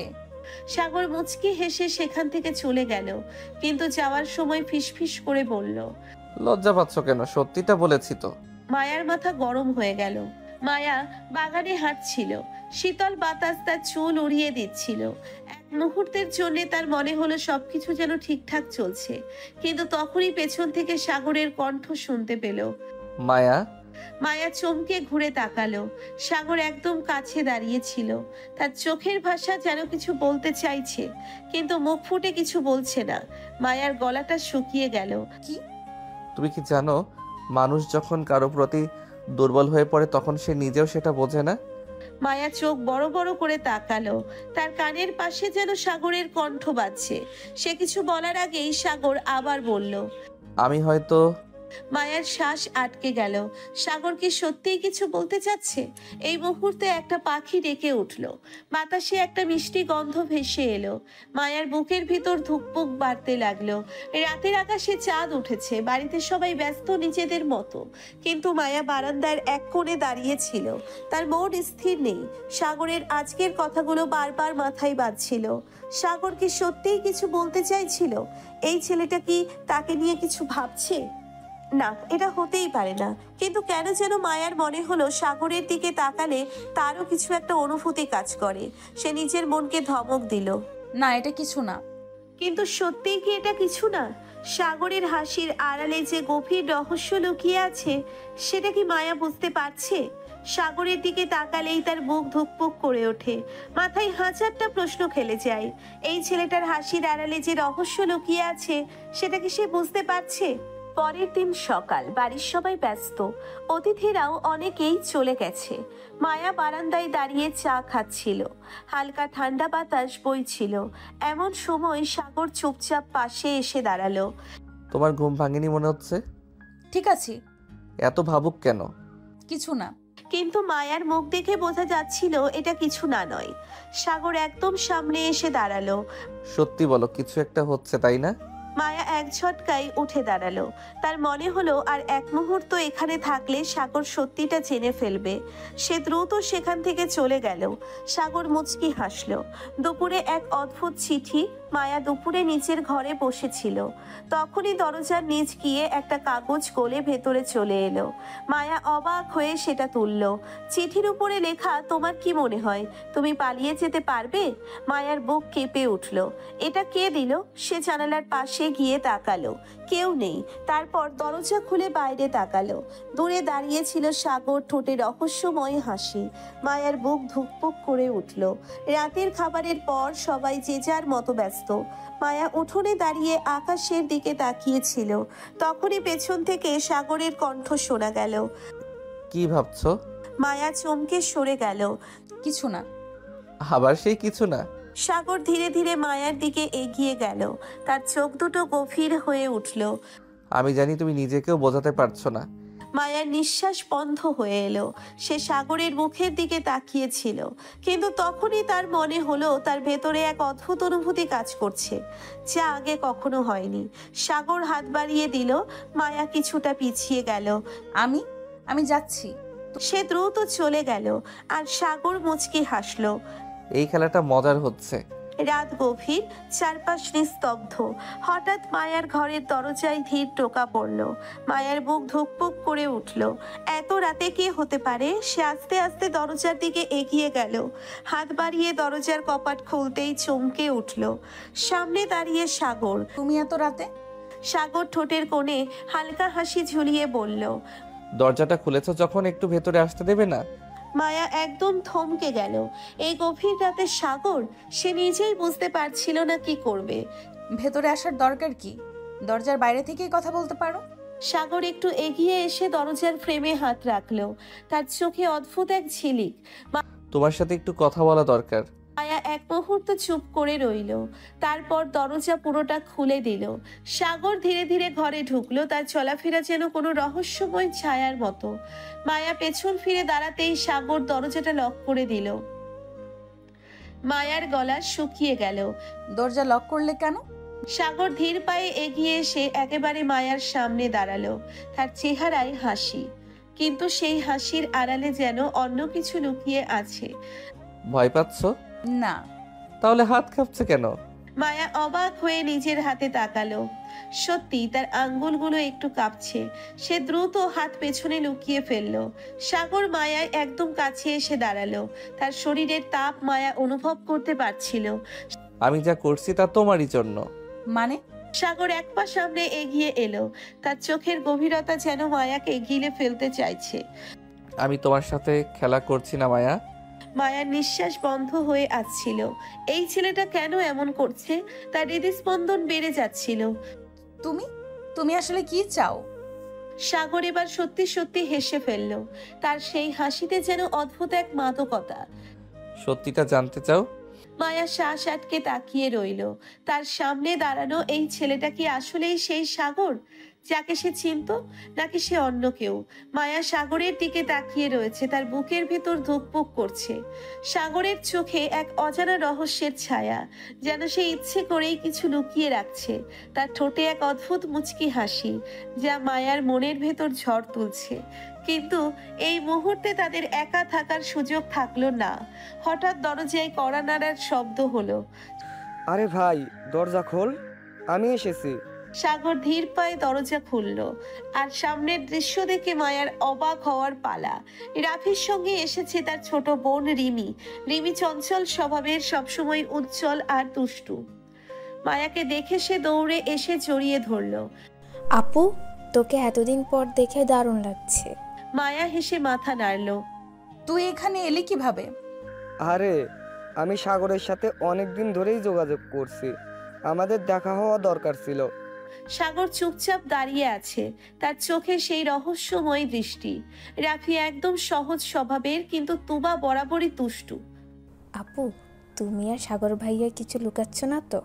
সাগর মুচকি হেসে সেখান থেকে চলে গেল, কিন্তু যাওয়ার সময় ফিসফিস করে বলল, লজ্জা পাচ্ছ কেন? সত্যিটা বলেছি তো। মায়ার মাথা গরম হয়ে গেল। মায়া বাগানে হাঁটছিল, শীতল বাতাস তার চুল উড়িয়ে দিচ্ছিল। এক মুহূর্তের জন্য তার মনে হলো সবকিছু যেন ঠিকঠাক চলছে, কিন্তু তখনই পেছন থেকে সাগরের কণ্ঠ শুনতে পেল। মায়া। মায়া চমকে ঘুরে তাকালো। সাগর একদম কাছে দাঁড়িয়ে ছিল। তার চোখের ভাষা যেন কিছু বলতে চাইছে, কিন্তু মুখ ফুটে কিছু বলছে না। মায়ার গলাটা শুকিয়ে গেল। কি? তুমি কি জানো, মানুষ যখন কারো প্রতি দুর্বল হয়ে পড়ে তখন সে নিজেও সেটা বোঝে না। মায়া চোখ বড় বড় করে তাকালো। তার কানের পাশে যেন সাগরের কণ্ঠ বাজছে। সে কিছু বলার আগেই সাগর আবার বলল, আমি হয়তো। মায়ার শ্বাস আটকে গেল। সাগর কি সত্যিই কিছু বলতে চাচ্ছে? এই মুহূর্তে একটা পাখি ডেকে উঠল। বাতাসে একটা মিষ্টি গন্ধ ভেসে এলো। মায়ার বুকের ভিতর ধুকপুক বাড়তে লাগলো। রাতের আকাশে চাঁদ উঠেছে, বাড়িতে সবাই ব্যস্ত নিজেদের মতো, কিন্তু মায়া বারান্দার এক কোণে দাঁড়িয়ে ছিল। তার মন স্থির নেই। সাগরের আজকের কথাগুলো বারবার মাথায় বাজছিল। সাগর কি সত্যিই কিছু বলতে চাইছিল? এই ছেলেটা কি তাকে নিয়ে কিছু ভাবছে? না, এটা হতেই পারে না। কিন্তু কেন যেন মায়ার মনে হলো সাগরের দিকে তাকালে তারও কিছু একটা অনুভূতি কাজ করে। সে নিজের মনকে ধমক দিল, না, এটা কিছু না। কিন্তু সত্যিই কি এটা কিছু না? সাগরের হাসির আড়ালে যে গভীর রহস্য লুকিয়ে আছে, সেটা কি মায়া বুঝতে পারছে? সাগরের দিকে তাকালেই তার বুক ধুকপুক করে ওঠে। মাথায় হাজারটা প্রশ্ন খেলে যায়। এই ছেলেটার হাসির আড়ালে যে রহস্য লুকিয়ে আছে, সেটা কি সে বুঝতে পারছে? পরের দিন সকাল, বাড়ির সবাই ব্যস্ত, অতিথিরাও অনেকেই চলে গেছে। মায়া বারান্দায় দাঁড়িয়ে চা খাচ্ছিল। হালকা ঠান্ডা বাতাস বইছিল। এমন সময় সাগর চুপচাপ পাশে এসে দাঁড়ালো। তোমার ঘুম ভাঙেনি মনে হচ্ছে? ঠিক আছি। এত ভাবুক কেন? কিছু না। কিন্তু মায়ার মুখ দেখে বোঝা যাচ্ছিল এটা কিছু না নয়। সাগর একদম সামনে এসে দাঁড়ালো। সত্যি বলো, কিছু একটা হচ্ছে তাই না? মায়া এক ঝটকায় উঠে দাঁড়ালো। তার মনে হলো আর এক মুহূর্ত এখানে থাকলে সাগর সত্যিটা জেনে ফেলবে। সে দ্রুত সেখান থেকে চলে গেল। সাগর মুচকি হাসলো। দুপুরে এক অদ্ভুত চিঠি। মায়া দুপুরে নিচের ঘরে বসেছিল, তখনই দরজার নিচ গিয়ে একটা কাগজ গলে ভেতরে চলে এলো। মায়া অবাক হয়ে সেটা তুলল। চিঠির উপরে লেখা, তোমার কি মনে হয় তুমি পালিয়ে যেতে পারবে? মায়ার বুক কেঁপে উঠল। এটা কে দিল? সে জানালার পাশে গিয়ে তাকালো, কেউ নেই। তারপর দরজা খুলে বাইরে তাকালো। দূরে দাঁড়িয়ে ছিল সাগর, ঠোঁটে রহস্যময় হাসি। মায়ার বুক ধুকপুক করে উঠল। রাতের খাবারের পর সবাই যে যার মতো ব্যস্ত। মায়া উঠোনে দাঁড়িয়ে আকাশের দিকে তাকিয়েছিল। তখনই পেছন থেকে সাগরের কণ্ঠ শোনা গেল। কি ভাবছো? মায়া চমকে সরে গেল। কিছু না। আবার সেই কিছু না? সাগর ধীরে ধীরে মায়ার দিকে এগিয়ে গেল। তার চোখ দুটো গভীর হয়ে উঠল। আমি জানি তুমি নিজেকেও বোঝাতে পারছো না। মায়ার নিঃশ্বাস বন্ধ হয়ে এলো। সে সাগরের মুখের দিকে তাকিয়েছিল, কিন্তু তখনই তার মনে হলো তার ভেতরে এক অদ্ভুত অনুভূতি কাজ করছে, যা আগে কখনো হয়নি। সাগর হাত বাড়িয়ে দিল। মায়া কিছুটা পিছিয়ে গেল। আমি যাচ্ছি। সে দ্রুত চলে গেল, আর সাগর মুচকি হাসলো। এই খেলাটা মজার হচ্ছে। রাত গভীর, চারপাশ নিস্তব্ধ। হঠাৎ মায়ার ঘরের দরজায় ধীর টোকা পড়ল। মায়ার বুক ধুকপুক করে উঠল। এত রাতে কে হতে পারে? সে আস্তে আস্তে দরজার দিকে এগিয়ে গেল। হাত বাড়িয়ে দরজার কপাট খুলতেই চমকে উঠল। সামনে দাঁড়িয়ে সাগর। তুমি এত রাতে? সাগর ঠোঁটের কোণে হালকা হাসি ঝুলিয়ে বলল। দরজাটা খুলেছো যখন, একটু ভেতরে আসতে দেবে না? মায়া একদম থমকে গেল। এই গভীর রাতে সাগর, সে নিজেই বুঝতে পারছিল না কি করবে। ভেতরে আসার দরকার কি? দরজার বাইরে থেকেই কথা বলতে পারো। সাগর একটু এগিয়ে এসে দরজার ফ্রেমে হাত রাখলো। তার চোখে অদ্ভুত এক ঝিলিক। তোমার সাথে একটু কথা বলা দরকার। মায়া এক মুহূর্ত চুপ করে রইল। তারপর দরজা পুরোটা খুলে দিল। সাগর ধীরে ধীরে ঘরে ঢুকলো। তার চলাফেরা যেন কোনো রহস্যময় ছায়ার মতো। মায়া পেছন ফিরে দাঁড়াতেই সাগর দরজাটা লক করে দিল। মায়ার গলা শুকিয়ে গেল। দরজা লক করলে কেন? সাগর ধীর পায়ে এগিয়ে এসে একেবারে মায়ার সামনে দাঁড়ালো। তার চেহারায় হাসি, কিন্তু সেই হাসির আড়ালে যেন অন্য কিছু লুকিয়ে আছে। ভয় পাচ্ছ? না। তাহলে হাত কাঁপছে কেন? মায়া অবাক হয়ে নিজের হাতে তাকালো। সত্যি তার আঙ্গুলগুলো একটু কাঁপছে। সে দ্রুত হাত পেছনে লুকিয়ে ফেললো। সাগর মায়ায় একদম কাছে এসে দাঁড়ালো। তার শরীরের তাপ মায়া অনুভব করতে পারছিল। আমি যা করছি তা তোমারই জন্য। মানে? সাগর এক পা সামনে এগিয়ে এলো। তার চোখের গভীরতা যেন মায়াকে গিলে ফেলতে চাইছে। আমি তোমার সাথে খেলা করছি না মায়া। মায়ার নিঃশ্বাস বন্ধ হয়ে আসছিল। এই ছেলেটা কেন এমন করছে? তার হৃদস্পন্দন বেড়ে যাচ্ছিল। তুমি আসলে কি চাও? সাগর এবার সত্যি সত্যি হেসে ফেলল। তার সেই হাসিতে যেন অদ্ভুত এক মাদকতা। সত্যিটা জানতে চাও? মায়া শ্বাস আটকে তাকিয়ে রইল। তার সামনে দাঁড়ানো এই ছেলেটা কি আসলেই সেই সাগর যাকে সে চিনত, নাকি সে অন্য কেউ? মায়া সাগরের দিকে তাকিয়ে রয়েছে। তার বুকের ভেতর ধুকপুক করছে। সাগরের চোখে এক অজানা রহস্যের ছায়া, যেন সে ইচ্ছে করেই কিছু লুকিয়ে রাখছে। তার ঠোঁটে এক অদ্ভুত মুচকি হাসি, যা মায়ার মনের ভেতর ঝড় তুলছে। কিন্তু এই মুহূর্তে তাদের একা থাকার সুযোগ থাকলো না। হঠাৎ দরজায় কড়া নাড়ার শব্দ হলো। আরে ভাই, দরজা খোল, আমি এসেছি। সাগর ধীর পায়ে দরজা খুলল, আর সামনের দৃশ্য দেখে মায়ার অবাক হওয়ার পালা। রাফির সঙ্গে এসেছে তার ছোট বোন রিমি। রিমি চঞ্চল স্বভাবের, সবসময় উজ্জ্বল আর দুষ্টু। মায়াকে দেখে সে দৌড়ে এসে জড়িয়ে ধরল। আপু, তোকে এতদিন পর দেখে দারুণ লাগছে। মায়া হেসে মাথা নাড়ল। তুই এখানে এলি কিভাবে? আরে, আমি সাগরের সাথে অনেক দিন ধরেই যোগাযোগ করছি, আমাদের দেখা হওয়া দরকার ছিল। সাগর চুপচাপ দাঁড়িয়ে আছে, তার চোখে সেই রহস্যময় দৃষ্টি। রাফি একদম সহজ স্বভাবের, কিন্তু তুবা বরাবরই দুষ্টু। আপু, তুমি আর সাগর ভাইয়া কিছু লুকাচ্ছ না তো?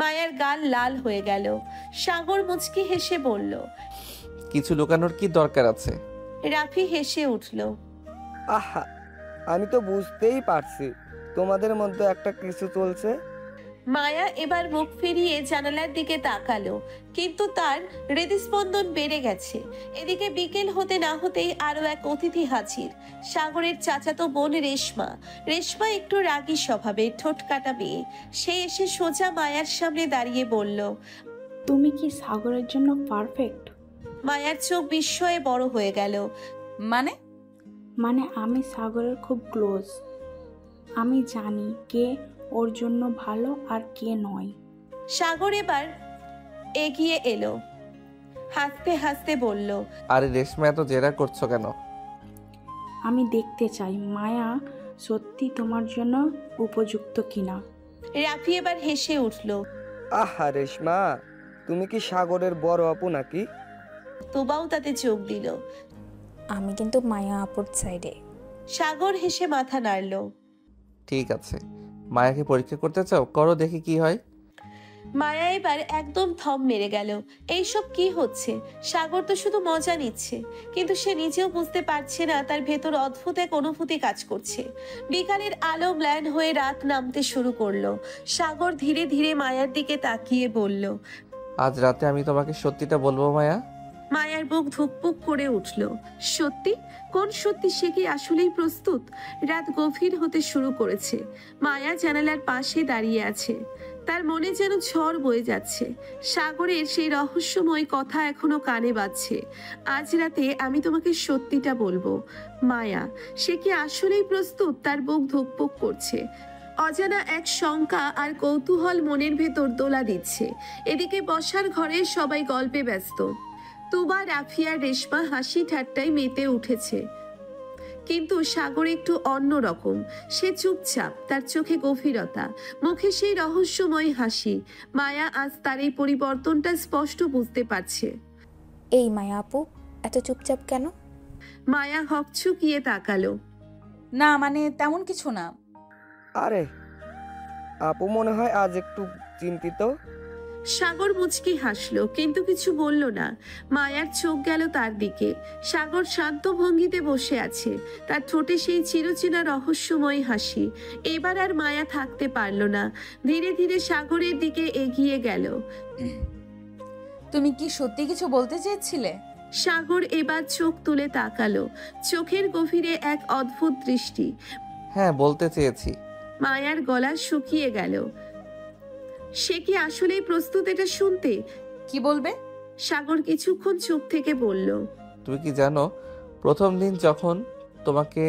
মায়ার গাল লাল হয়ে গেল। সাগর মুচকি হেসে বলল, কিছু লুকানোর কি দরকার আছে? রাফি হেসে উঠল। আহা, আমি তো বুঝতেই পারছি তোমাদের মধ্যে একটা কিছু চলছে। মায়া এবার মুখ ফিরিয়ে জানালার দিকে তাকালো, কিন্তু তার হৃদস্পন্দন বেড়ে গেছে। এদিকে বিকেল হতে না হতেই আরো এক অতিথি হাজির, সাগরের চাচাতো বোন রেশমা। রেশমা একটু রাগী স্বভাবের, ঠোঁট কাটা মেয়ে। সে এসে সোজা মায়ার সামনে দাঁড়িয়ে বলল, তুমি কি সাগরের জন্য পারফেক্ট? মায়ার চোখ বিস্ময়ে বড় হয়ে গেল। মানে? মানে আমি সাগরের খুব ক্লোজ। আমি জানি কে ওর জন্য ভালো আর কে নয়। সাগর এবার এগিয়ে এলো, হাসতে হাসতে বলল, আরে রেশমা, এত জেরা করছো কেন? আমি দেখতে চাই মায়া সত্যি তোমার জন্য উপযুক্ত কিনা। রাফি এবার হেসে উঠল। আহা রেশমা, তুমি কি সাগরের বড় আপু নাকি? তোবাও তাতে চোখ দিল। আমি কিন্তু মায়া আপুর সাইডে। সাগর হেসে মাথা নাড়ল। ঠিক আছে, মায়াকে পরীক্ষা করতে চাও? করো, দেখি কি হয়। মায়া এবার একদম থম মেরে গেল। এইসব কি হচ্ছে? সাগর তো শুধু মজা নিচ্ছে, কিন্তু সে নিজেও বুঝতে পারছে না তার ভেতর অদ্ভুত এক অনুভূতি কাজ করছে। বিকালের আলো ম্লান হয়ে রাত নামতে শুরু করলো। সাগর ধীরে ধীরে মায়ার দিকে তাকিয়ে বলল, আজ রাতে আমি তোমাকে সত্যিটা বলবো মায়া। মায়ার বুক ধুকপুক করে উঠল। সত্যি? কোন সত্যি? সে কি আসলেই প্রস্তুত? রাত গভীর হতে শুরু করেছে। মায়া জানালার পাশে দাঁড়িয়ে আছে, তার মনে যেন ঝড় বয়ে যাচ্ছে। সাগরের সেই রহস্যময় কথা এখনো কানে বাজছে। আজ রাতে আমি তোমাকে সত্যিটা বলবো। মায়া, সে কি আসলেই প্রস্তুত? তার বুক ধুকপুক করছে। অজানা এক শঙ্কা আর কৌতূহল মনের ভেতর দোলা দিচ্ছে। এদিকে বসার ঘরে সবাই গল্পে ব্যস্ত। তুবা, রাফিয়া, রেশমা হাসি ঠাট্টায় মেতে উঠেছে, কিন্তু সাগর একটু অন্য রকম। সে চুপচাপ, তার চোখে গভীরতা, মুখে সেই রহস্যময় হাসি। মায়া আজ তার এই পরিবর্তনটা স্পষ্ট বুঝতে পারছে। এই মায়া আপু এত চুপচাপ কেন? মায়া হকচকিয়ে তাকালো। না মানে তেমন কিছু না। আরে আপু মনে হয় আজ একটু চিন্তিত। সাগর মুচকি হাসলো, কিন্তু কিছু বলল না। মায়ার চোখ গেল তার দিকে। সাগর শান্ত ভঙ্গিতে বসে আছে, তার ঠোঁটে সেই চিরচেনা রহস্যময় হাসি। এবার আর মায়া থাকতে পারল না, ধীরে ধীরে সাগরের দিকে এগিয়ে গেল। তুমি কি সত্যি কিছু বলতে চেয়েছিলে? সাগর এবার চোখ তুলে তাকালো, চোখের গভীরে এক অদ্ভুত দৃষ্টি। হ্যাঁ, বলতে চেয়েছি। মায়ার গলা শুকিয়ে গেল। সে কি আসলেই প্রস্তুত এটা শুনতে? কি বলবে? সাগর কিছুক্ষণ চুপ থেকে বলল, তুমি কি জানো, প্রথম দিন যখন তোমাকে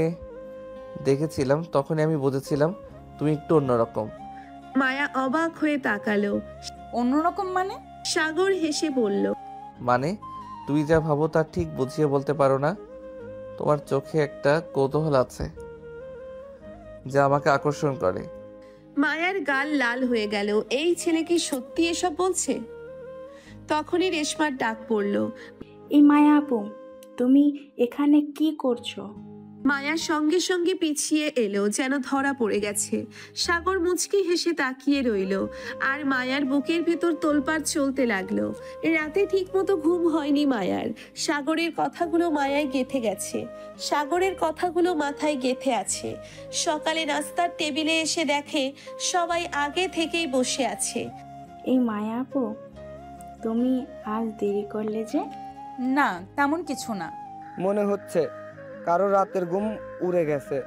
দেখেছিলাম তখনই আমি বুঝেছিলাম তুমি একটু অন্যরকম। মায়া অবাক হয়ে তাকালো। অন্যরকম মানে? সাগর হেসে বলল, মানে তুমি যা ভাবো তা ঠিক বুঝিয়ে বলতে পারো না। তোমার চোখে একটা কৌতূহল আছে যা আমাকে আকর্ষণ করে। মায়ার গাল লাল হয়ে গেল। এই ছেলে কি সত্যি এসব বলছে? তখনই রেশমার ডাক পড়ল। এই মায়া আপু, তুমি এখানে কি করছো? মায়া সঙ্গে সঙ্গে পিছিয়ে এলো, যেন ধরা পড়ে গেছে। সাগর মুচকি হেসে তাকিয়ে রইল, আর মায়ার বুকের ভেতর তোলপাড় চলতে লাগলো। রাতে ঠিকমতো ঘুম হয়নি মায়ার। সাগরের কথাগুলো মায়ায় গেঁথে গেছে, সাগরের কথাগুলো মাথায় গেঁথে আছে। সকালে নাস্তার টেবিলে এসে দেখে সবাই আগে থেকেই বসে আছে। এই মায়া আপু, তুমি আজ দেরি করলে যে? না তেমন কিছু না। মনে হচ্ছে কারো রাতের ঘুম উড়ে গেছে।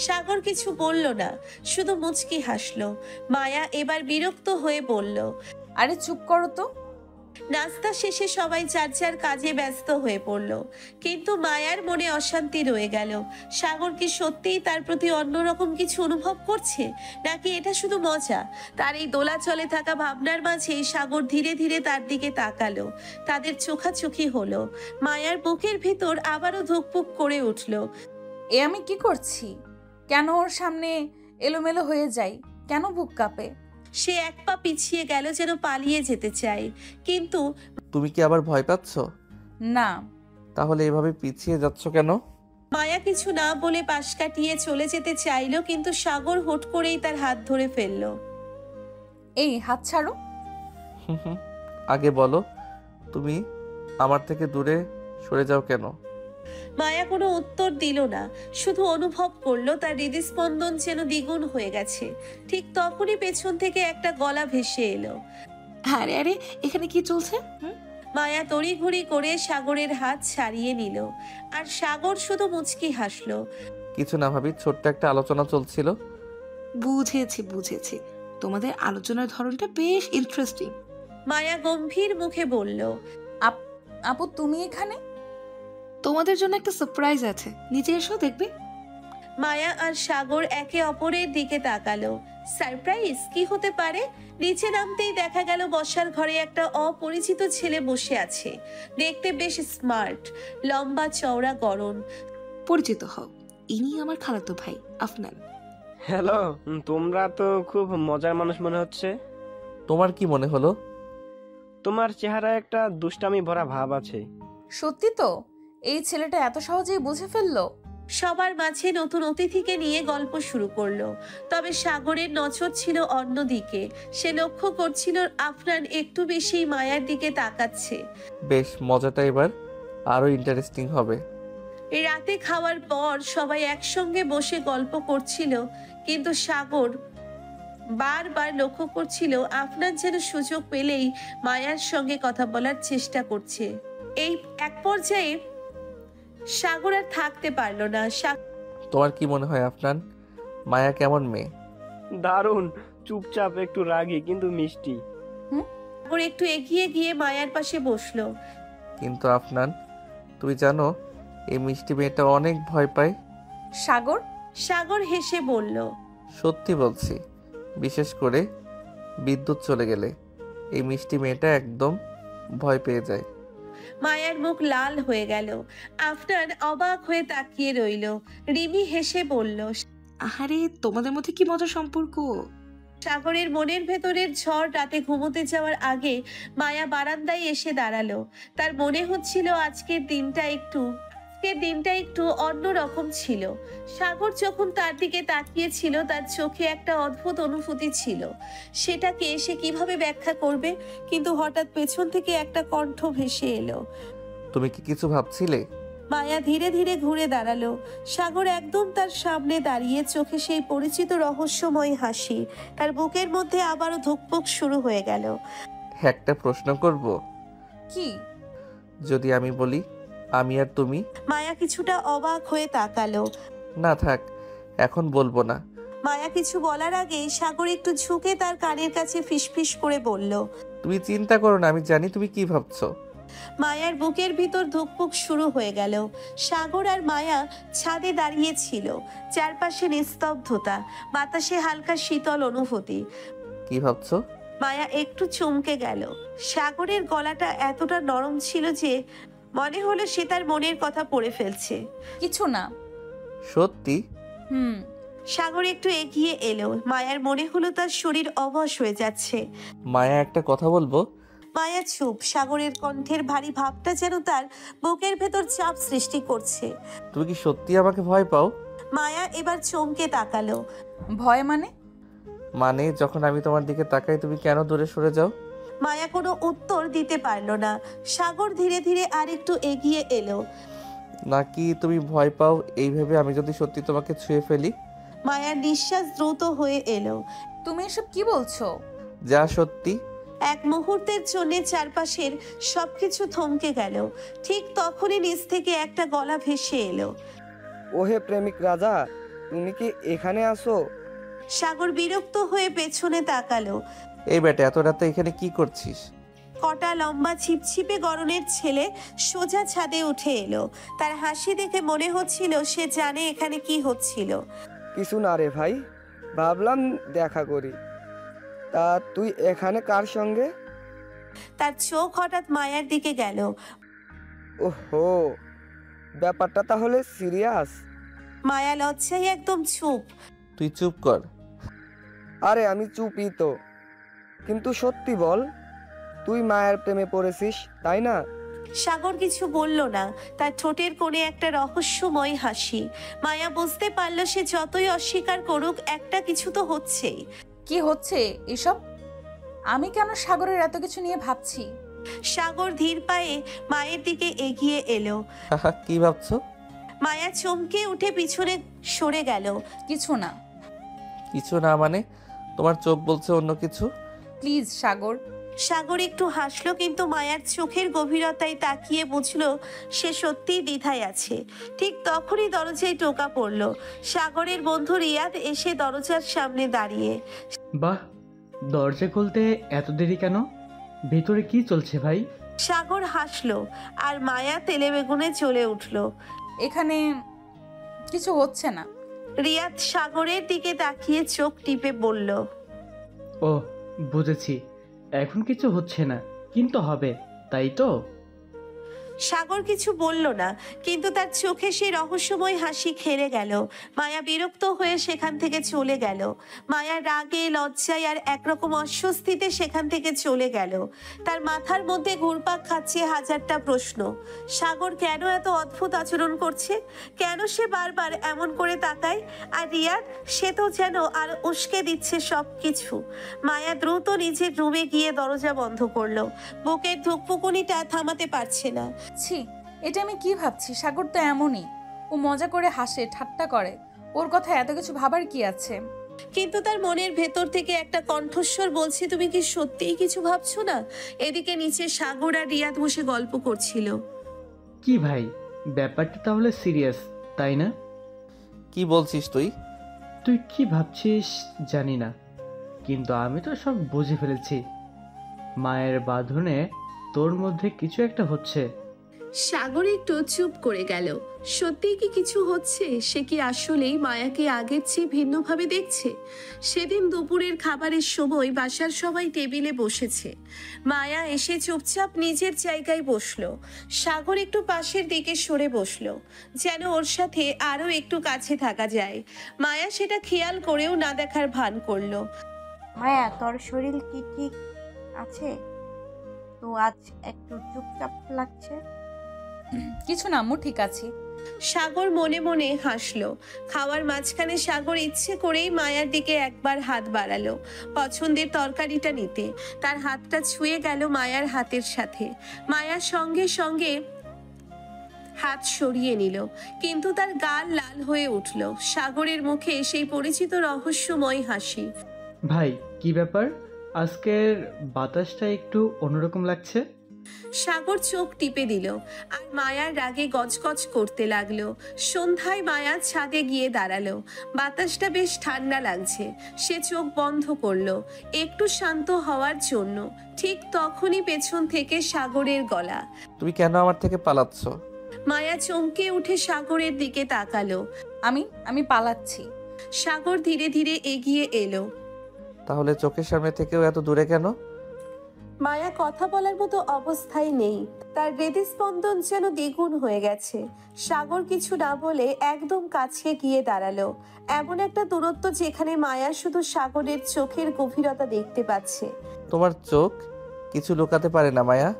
সাগর কিছু বলল না, শুধু মুচকি হাসলো। মায়া এবার বিরক্ত হয়ে বলল, আরে চুপ করো তো। নাস্তা শেষে সবাই যার যার কাজে ব্যস্ত হয়ে পড়ল, কিন্তু মায়ার মনে অশান্তি রয়ে গেল। সাগর কি সত্যিই তার প্রতি অন্যরকম কিছু অনুভব করছে, নাকি এটা শুধু মজা? তার এই দোলাচলে থাকা ভাবনার মাঝেই সাগর ধীরে ধীরে তার দিকে তাকালো। তাদের চোখাচোখি হলো। মায়ার বুকের ভেতর আবারও ধুকপুক করে উঠল। এ আমি কি করছি? কেন ওর সামনে এলোমেলো হয়ে যাই? কেন বুক কাঁপে? সে এক পা পিছিয়ে গেল, যেন পালিয়ে যেতে চায়, কিন্তু তুমি কি আবার ভয় পাচ্ছ? না। তাহলে এভাবে পিছিয়ে যাচ্ছ কেন? মায়া কিছু না বলে পাশ কাটিয়ে চলে যেতে চাইলো, কিন্তু সাগর হুট করেই তার হাত ধরে ফেললো। এই হাত ছাড়ো। আগে বলো, তুমি আমার থেকে দূরে সরে যাও কেন? মায়া কোনো উত্তর দিল না, শুধু অনুভব করলো তার হৃদস্পন্দন যেন দ্বিগুণ হয়ে গেছে। ঠিক তখনই পেছন থেকে একটা গলা ভেসে এলো। আরে আরে, এখানে কি চলছে? মায়া তড়িঘড়ি করে সাগরের হাত ছাড়িয়ে নিল, আর সাগর শুধু মুচকি হাসলো। কিছু না ভাবি, ছোট্ট একটা আলোচনা চলছিল। বুঝেছি বুঝেছি, তোমাদের আলোচনার ধরনটা বেশ ইন্টারেস্টিং। মায়া গম্ভীর মুখে বলল, আপু তুমি এখানে? তোমাদের জন্য একটা সারপ্রাইজ আছে, নিচে এসো দেখবে। মায়া আর সাগর একে অপরের দিকে তাকালো। সারপ্রাইজ কি হতে পারে? নিচে নামতেই দেখা গেল বসার ঘরে একটা অপরিচিত ছেলে বসে আছে। দেখতে বেশ স্মার্ট, লম্বা চওড়া গড়ন। পরিচিত হও, ইনি আমার খালাতো ভাই আফনান। হ্যালো, তোমরা তো খুব মজার মানুষ মনে হচ্ছে। তোমার কি মনে হলো? তোমার চেহারায় একটা দুষ্টামি ভরা ভাব আছে। সত্যি তো, এই ছেলেটা এত সহজেই বুঝে ফেললো। সবার মাঝে নতুন অতিথিকে নিয়ে গল্প শুরু করলো। তবে সাগরের নজর ছিল অন্যদিকে। সে লক্ষ্য করছিল আফনান একটু বেশি মায়ার দিকে তাকাচ্ছে। বেশ, মজাটা এবার আরো ইন্টারেস্টিং হবে। রাতে খাওয়ার পর সবাই একসঙ্গে বসে গল্প করছিল, কিন্তু সাগর বারবার লক্ষ্য করছিল আফনান যেন সুযোগ পেলেই মায়ার সঙ্গে কথা বলার চেষ্টা করছে। এই এক পর্যায়ে সাগর আর থাকতে পারল না। তোমার কি মনে হয় আফনান, মায়া কেমন মেয়ে? দারুণ, চুপচাপ, একটু রাগী কিন্তু মিষ্টি। সাগর একটু এগিয়ে গিয়ে মায়ার পাশে বসলো। কিন্তু আফনান, তুমি জানো এই মিষ্টি মেয়েটা অনেক ভয় পায়। সাগর হেসে বলল, সত্যি বলছি, বিশেষ করে বিদ্যুৎ চলে গেলে এই মিষ্টি মেয়েটা একদম ভয় পেয়ে যায়। মায়ার মুখ লাল হয়ে গেল। আফনান অবাক হয়ে তাকিয়ে রইল। রিমি হেসে বলল, আহারে, তোমাদের মধ্যে কি মজার সম্পর্ক। সাগরের মনের ভেতরের ঝড় রাতে ঘুমোতে যাওয়ার আগে মায়া বারান্দায় এসে দাঁড়ালো। তার মনে হচ্ছিল আজকের দিনটা একটু অন্যরকম ছিল। সাগর যখন তার দিকে তাকিয়েছিল তার চোখে একটা অদ্ভুত অনুভূতি ছিল। সেটাকে সে কিভাবে ব্যাখ্যা করবে? কিন্তু হঠাৎ পেছন থেকে একটা কণ্ঠ ভেসে এলো। তুমি কি কিছু ভাবছিলে? মায়া ধীরে ধীরে ঘুরে দাঁড়ালো। সাগর একদম তার সামনে দাঁড়িয়ে, চোখে সেই পরিচিত রহস্যময় হাসি। তার বুকের মধ্যে আবারও ধুকপুক শুরু হয়ে গেল। একটা প্রশ্ন করব? কি? যদি আমি বলি আমি আর তুমি? মায়া কিছুটা অবাক হয়ে তাকালো। না থাক, এখন বলবো না। মায়া কিছু বলার আগে সাগর একটু ঝুঁকে তার কানের কাছে ফিসফিস করে বলল, তুমি চিন্তা করো না, আমি জানি তুমি কি ভাবছো। মায়ার বুকের ভিতর ধুকপুক শুরু হয়ে গেল। সাগর আর মায়া ছাদে দাঁড়িয়ে ছিল। চারপাশে নিস্তব্ধতা, বাতাসে হালকা শীতল অনুভূতি। কি ভাবছো? মায়া একটু চমকে গেল। সাগরের গলাটা এতটা নরম ছিল যে মনে হলো সে তার মনের কথা পড়ে ফেলছে। কিছু না। সত্যি? সাগর একটু এগিয়ে এলো। মায়ার মনে হলো তার শরীর অবশ হয়ে যাচ্ছে। মায়া, একটা কথা বলবো? মায়া চুপ। সাগরের কণ্ঠের ভারী ভাবটা যেন তার বুকের ভেতর চাপ সৃষ্টি করছে। তুমি কি সত্যি আমাকে ভয় পাও? মায়া এবার চমকে তাকালো। ভয় মানে? মানে যখন আমি তোমার দিকে তাকাই তুমি কেন দূরে সরে যাও? মায়া কোনো উত্তর দিতে পারল না। সাগর ধীরে ধীরে আরেকটু এগিয়ে এলো। নাকি তুমি ভয় পাও এই ভেবে আমি যদি সত্যি তোমাকে ছুঁয়ে ফেলি? মায়ার নিঃশ্বাস দ্রুত হয়ে এলো। তুমি এসব কি বলছো? যা সত্যি। এক মুহূর্তের জন্য চারপাশের সবকিছু থমকে গেল। ঠিক তখনই নিচ থেকে একটা গলা ভেসে এলো। ওহে প্রেমিক রাজা, তুমি কি এখানে আসো? সাগর বিরক্ত হয়ে পেছনে তাকালো। এই বেটা, এত রাতে এখানে কি করছিস? কটা লম্বা ছিপছিপে গড়নের ছেলে সোজা ছাদে উঠে এলো। তার হাসি দেখে মনে হচ্ছিল সে জানে এখানে কি হচ্ছিল। কিছু না রে ভাই, ভাবলাম দেখা করি। তা তুই এখানে কার সঙ্গে? তার চোখ হঠাৎ মায়ার দিকে গেল। ওহো, ব্যাপারটা তাহলে সিরিয়াস। মায়া লজ্জায় একদম চুপ। তুই চুপ কর। আরে আমি চুপই তো, কিন্তু সত্যি বল, তুই মায়ের প্রেমে পড়েছিস তাই না? সাগর কিছু বলল না। তার ঠোঁটের কোণে একটা রহস্যময় হাসি। মায়া বুঝতে পারল সে যতই অস্বীকার করুক একটা কিছু তো হচ্ছেই। কি হচ্ছে এসব? আমি কেন সাগরের এত কিছু নিয়ে ভাবছি? সাগর ধীর পায়ে মায়ের দিকে এগিয়ে এলো। হাহা, কি ভাবছো? মায়া চমকে উঠে পিছনে সরে গেল। কিছু না। কিছু না মানে? তোমার চোখ বলছে অন্য কিছু। প্লিজ সাগর। সাগর একটু হাসলো, কিন্তু মায়ার চোখের গভীরতায় তাকিয়ে বুঝলো সে সত্যিই দ্বিধায় আছে। ঠিক তখনই দরজায় টোকা পড়লো। সাগরের বন্ধু রিয়াদ এসে দরজার সামনে দাঁড়িয়ে। বাহ, দরজা খুলতে এত দেরি কেন? ভেতরে কি চলছে ভাই? সাগর হাসলো আর মায়া তেলে বেগুনে চলে উঠলো। এখানে কিছু হচ্ছে না। রিয়াদ সাগরের দিকে তাকিয়ে চোখ টিপে বলল, ও বুঝেছি, এখন কিছু হচ্ছে না, কিন্তু হবে, তাই তো? সাগর কিছু বলল না, কিন্তু তার চোখে সেই রহস্যময় হাসি খেলে গেল। মায়া বিরক্ত হয়ে সেখান থেকে চলে গেল। মায়া রাগে, লজ্জায় আর একরকম অস্বস্তিতে সেখান থেকে চলে গেল। তার মাথার মধ্যে ঘুরপাক খাচ্ছে হাজারটা প্রশ্ন। সাগর কেন এত অদ্ভুত আচরণ করছে? কেন সে বারবার এমন করে তাকায়? আর রিয়াদ, সে তো যেন আর উস্কে দিচ্ছে সব কিছু। মায়া দ্রুত নিজের রুমে গিয়ে দরজা বন্ধ করলো। বুকের ধুকপুকুনিটা থামাতে পারছে না। ছি, এটা আমি কি ভাবছি? সাগর তো এমনই, ও মজা করে হাসে, ঠাট্টা করে, ওর কথা এত কিছু ভাবার কি আছে? কিন্তু তার মনের ভেতর থেকে একটা কণ্ঠস্বর বলছে, তুমি কি সত্যিই কিছু ভাবছো না? এদিকে নিচে সাগর আর রিয়াদ বসে গল্প করছিল। কি ভাই, ব্যাপারটা তাহলে সিরিয়াস, তাই না? কি বলছিস তুই? তুই কি ভাবছিস জানি না, কিন্তু আমি তো সব বুঝে ফেলেছি। মায়ের বাঁধনে তোর মধ্যে কিছু একটা হচ্ছে। সাগর একটু চুপ করে গেল। সত্যিই কি কিছু হচ্ছে? সে কি আসলেই মায়াকে আগের চেয়ে ভিন্নভাবে দেখছে? সেদিন দুপুরের খাবারের সময় বাসার সবাই টেবিলে বসেছে। মায়া এসে চুপচাপ নিজের জায়গায় বসলো। সাগর একটু পাশের দিকে সরে বসলো, যেন ওর সাথে আরো একটু কাছে থাকা যায়। মায়া সেটা খেয়াল করেও না দেখার ভান করলো। মায়া, তোর শরীর কি ঠিক আছে? তো আজ একটু চুপচাপ লাগছে। কিছু না আম্মু, ঠিক আছে। সাগর মনে মনে হাসলো। খাওয়ার মাঝখানে সাগর ইচ্ছে করেই মায়ার দিকে একবার হাত বাড়ালো, পছন্দের তরকারিটা নিতে। তার হাতটা ছুঁয়ে গেল মায়ার হাতের সাথে। মায়ার সঙ্গে সঙ্গে হাত সরিয়ে নিল, কিন্তু তার গাল লাল হয়ে উঠল। সাগরের মুখে সেই পরিচিত রহস্যময় হাসি। ভাই, কি ব্যাপার? আজকের বাতাসটা একটু অন্যরকম লাগছে। সাগর চোখ টিপে দিল আর মায়ার রাগে গজগজ করতে লাগলো। সন্ধ্যায় মায়া ছাদে গিয়ে দাঁড়ালো। বাতাসটা বেশ ঠান্ডা লাগছে। সে চোখ বন্ধ করলো একটু শান্ত হওয়ার জন্য। ঠিক তখনই পেছন থেকে সাগরের গলা। তুমি কেন আমার থেকে পালাচ্ছ? মায়া চমকে উঠে সাগরের দিকে তাকালো। আমি পালাচ্ছি। সাগর ধীরে ধীরে এগিয়ে এলো। তাহলে চোখের সামনে থেকেও এত দূরে কেন? মায়া কথা বলার মতো অবস্থায় নেই। তার হৃদস্পন্দন যেন দ্বিগুণ হয়ে গেছে। সাগর কিছু না বলে একদম কাছে গিয়ে দাঁড়ালো, এমন একটা দূরত্ব যেখানে মায়া শুধু সাগরের চোখের গভীরতা দেখতে পাচ্ছে। তোমার চোখ কিছু লুকাতে পারে না মায়া।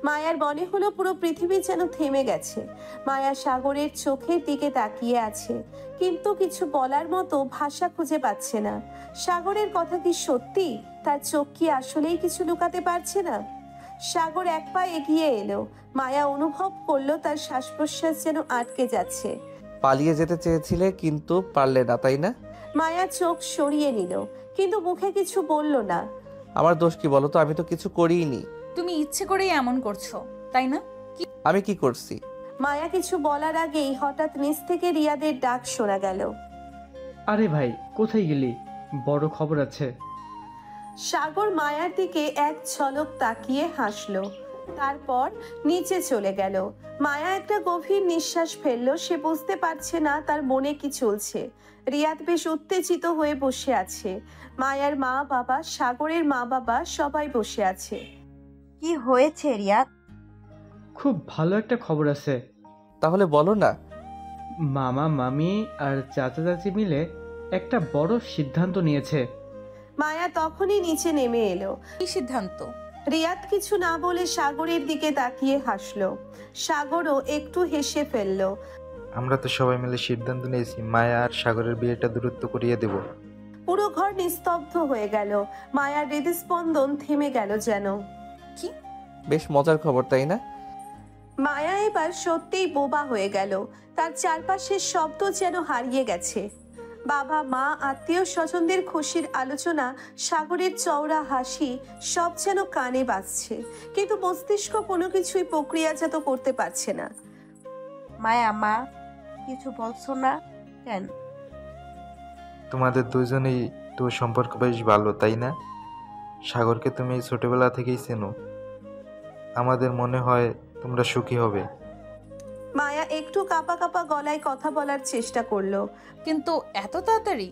মায়ার মনে হলো পুরো পৃথিবী যেন থেমে গেছে। মায়া সাগরের চোখের দিকে তাকিয়ে আছে, কিন্তু কিছু বলার মতো ভাষা খুঁজে পাচ্ছে না। সাগরের কথা কি সত্যি? তার চোখ কি আসলেই কিছু লুকাতে পারছে না? সাগর এক পা এগিয়ে এলো। মায়া অনুভব করলো তার শ্বাস প্রশ্বাস যেন আটকে যাচ্ছে। পালিয়ে যেতে চেয়েছিলে, কিন্তু পারলে না, তাই না? মায়া চোখ সরিয়ে নিল, কিন্তু মুখে কিছু বলল না। আমার দোষ কি বলো তো? আমি তো কিছু করিনি। তুমি ইচ্ছে করেই এমন করছো, তাই না? আমি কি করছি? মায়া কিছু বলার আগেই হঠাৎ নিচ থেকে রিয়াদের ডাক শোনা গেল। আরে ভাই, কোথায় গেলি? বড় খবর আছে। সাগর মায়ার দিকে এক ঝলক তাকিয়ে হাসলো, তারপর নিচে চলে গেল। মায়া একটা গভীর নিঃশ্বাস ফেললো। সে বুঝতে পারছে না তার মনে কি চলছে। রিয়াদ বেশ উত্তেজিত হয়ে বসে আছে। মায়ার মা বাবা, সাগরের মা বাবা সবাই বসে আছে। কি হয়েছে রিয়াদ? খুব ভালো একটা খবর আছে। তাহলে বলো না। মামা মামি আর চাচা চাচি মিলে একটা বড় সিদ্ধান্ত নিয়েছে। মায়া তখনই নিচে নেমে এলো। কি সিদ্ধান্ত? রিয়াদ কিছু না বলে সাগরের দিকে তাকিয়ে হাসলো। সাগরও একটু হেসে ফেললো। আমরা তো সবাই মিলে সিদ্ধান্ত নিয়েছি মায়া আর সাগরের বিয়েটা দূরত্ব করিয়ে দেব। পুরো ঘর নিস্তব্ধ হয়ে গেল। মায়ার হৃদস্পন্দন থেমে গেল যেন। কি বেশ মজার খবর, তাই না? মায়া এবার সত্যিই বোবা হয়ে গেল। তার চারপাশের শব্দ যেন হারিয়ে গেছে। বাবা, মা, আত্মীয় স্বজনদের খুশির আলোচনা, সাগরের চওড়া হাসি, সব যেন কানে বাজছে, কিন্তু মস্তিষ্ক কোনো কিছুই প্রক্রিয়াজাত করতে পারছে না। মায়া, মা কিছু বলছো না কেন? তোমাদের দুজনেই তো সম্পর্ক বেশ ভালো, তাই না? সাগরকে তুমি ছোটবেলা থেকেই চেনো। আমাদের মনে হয় তোমরা সুখী হবে। মায়া একটু কাঁপা কাঁপা গলায় কথা বলার চেষ্টা করলো। কিন্তু এত তাড়াতাড়ি?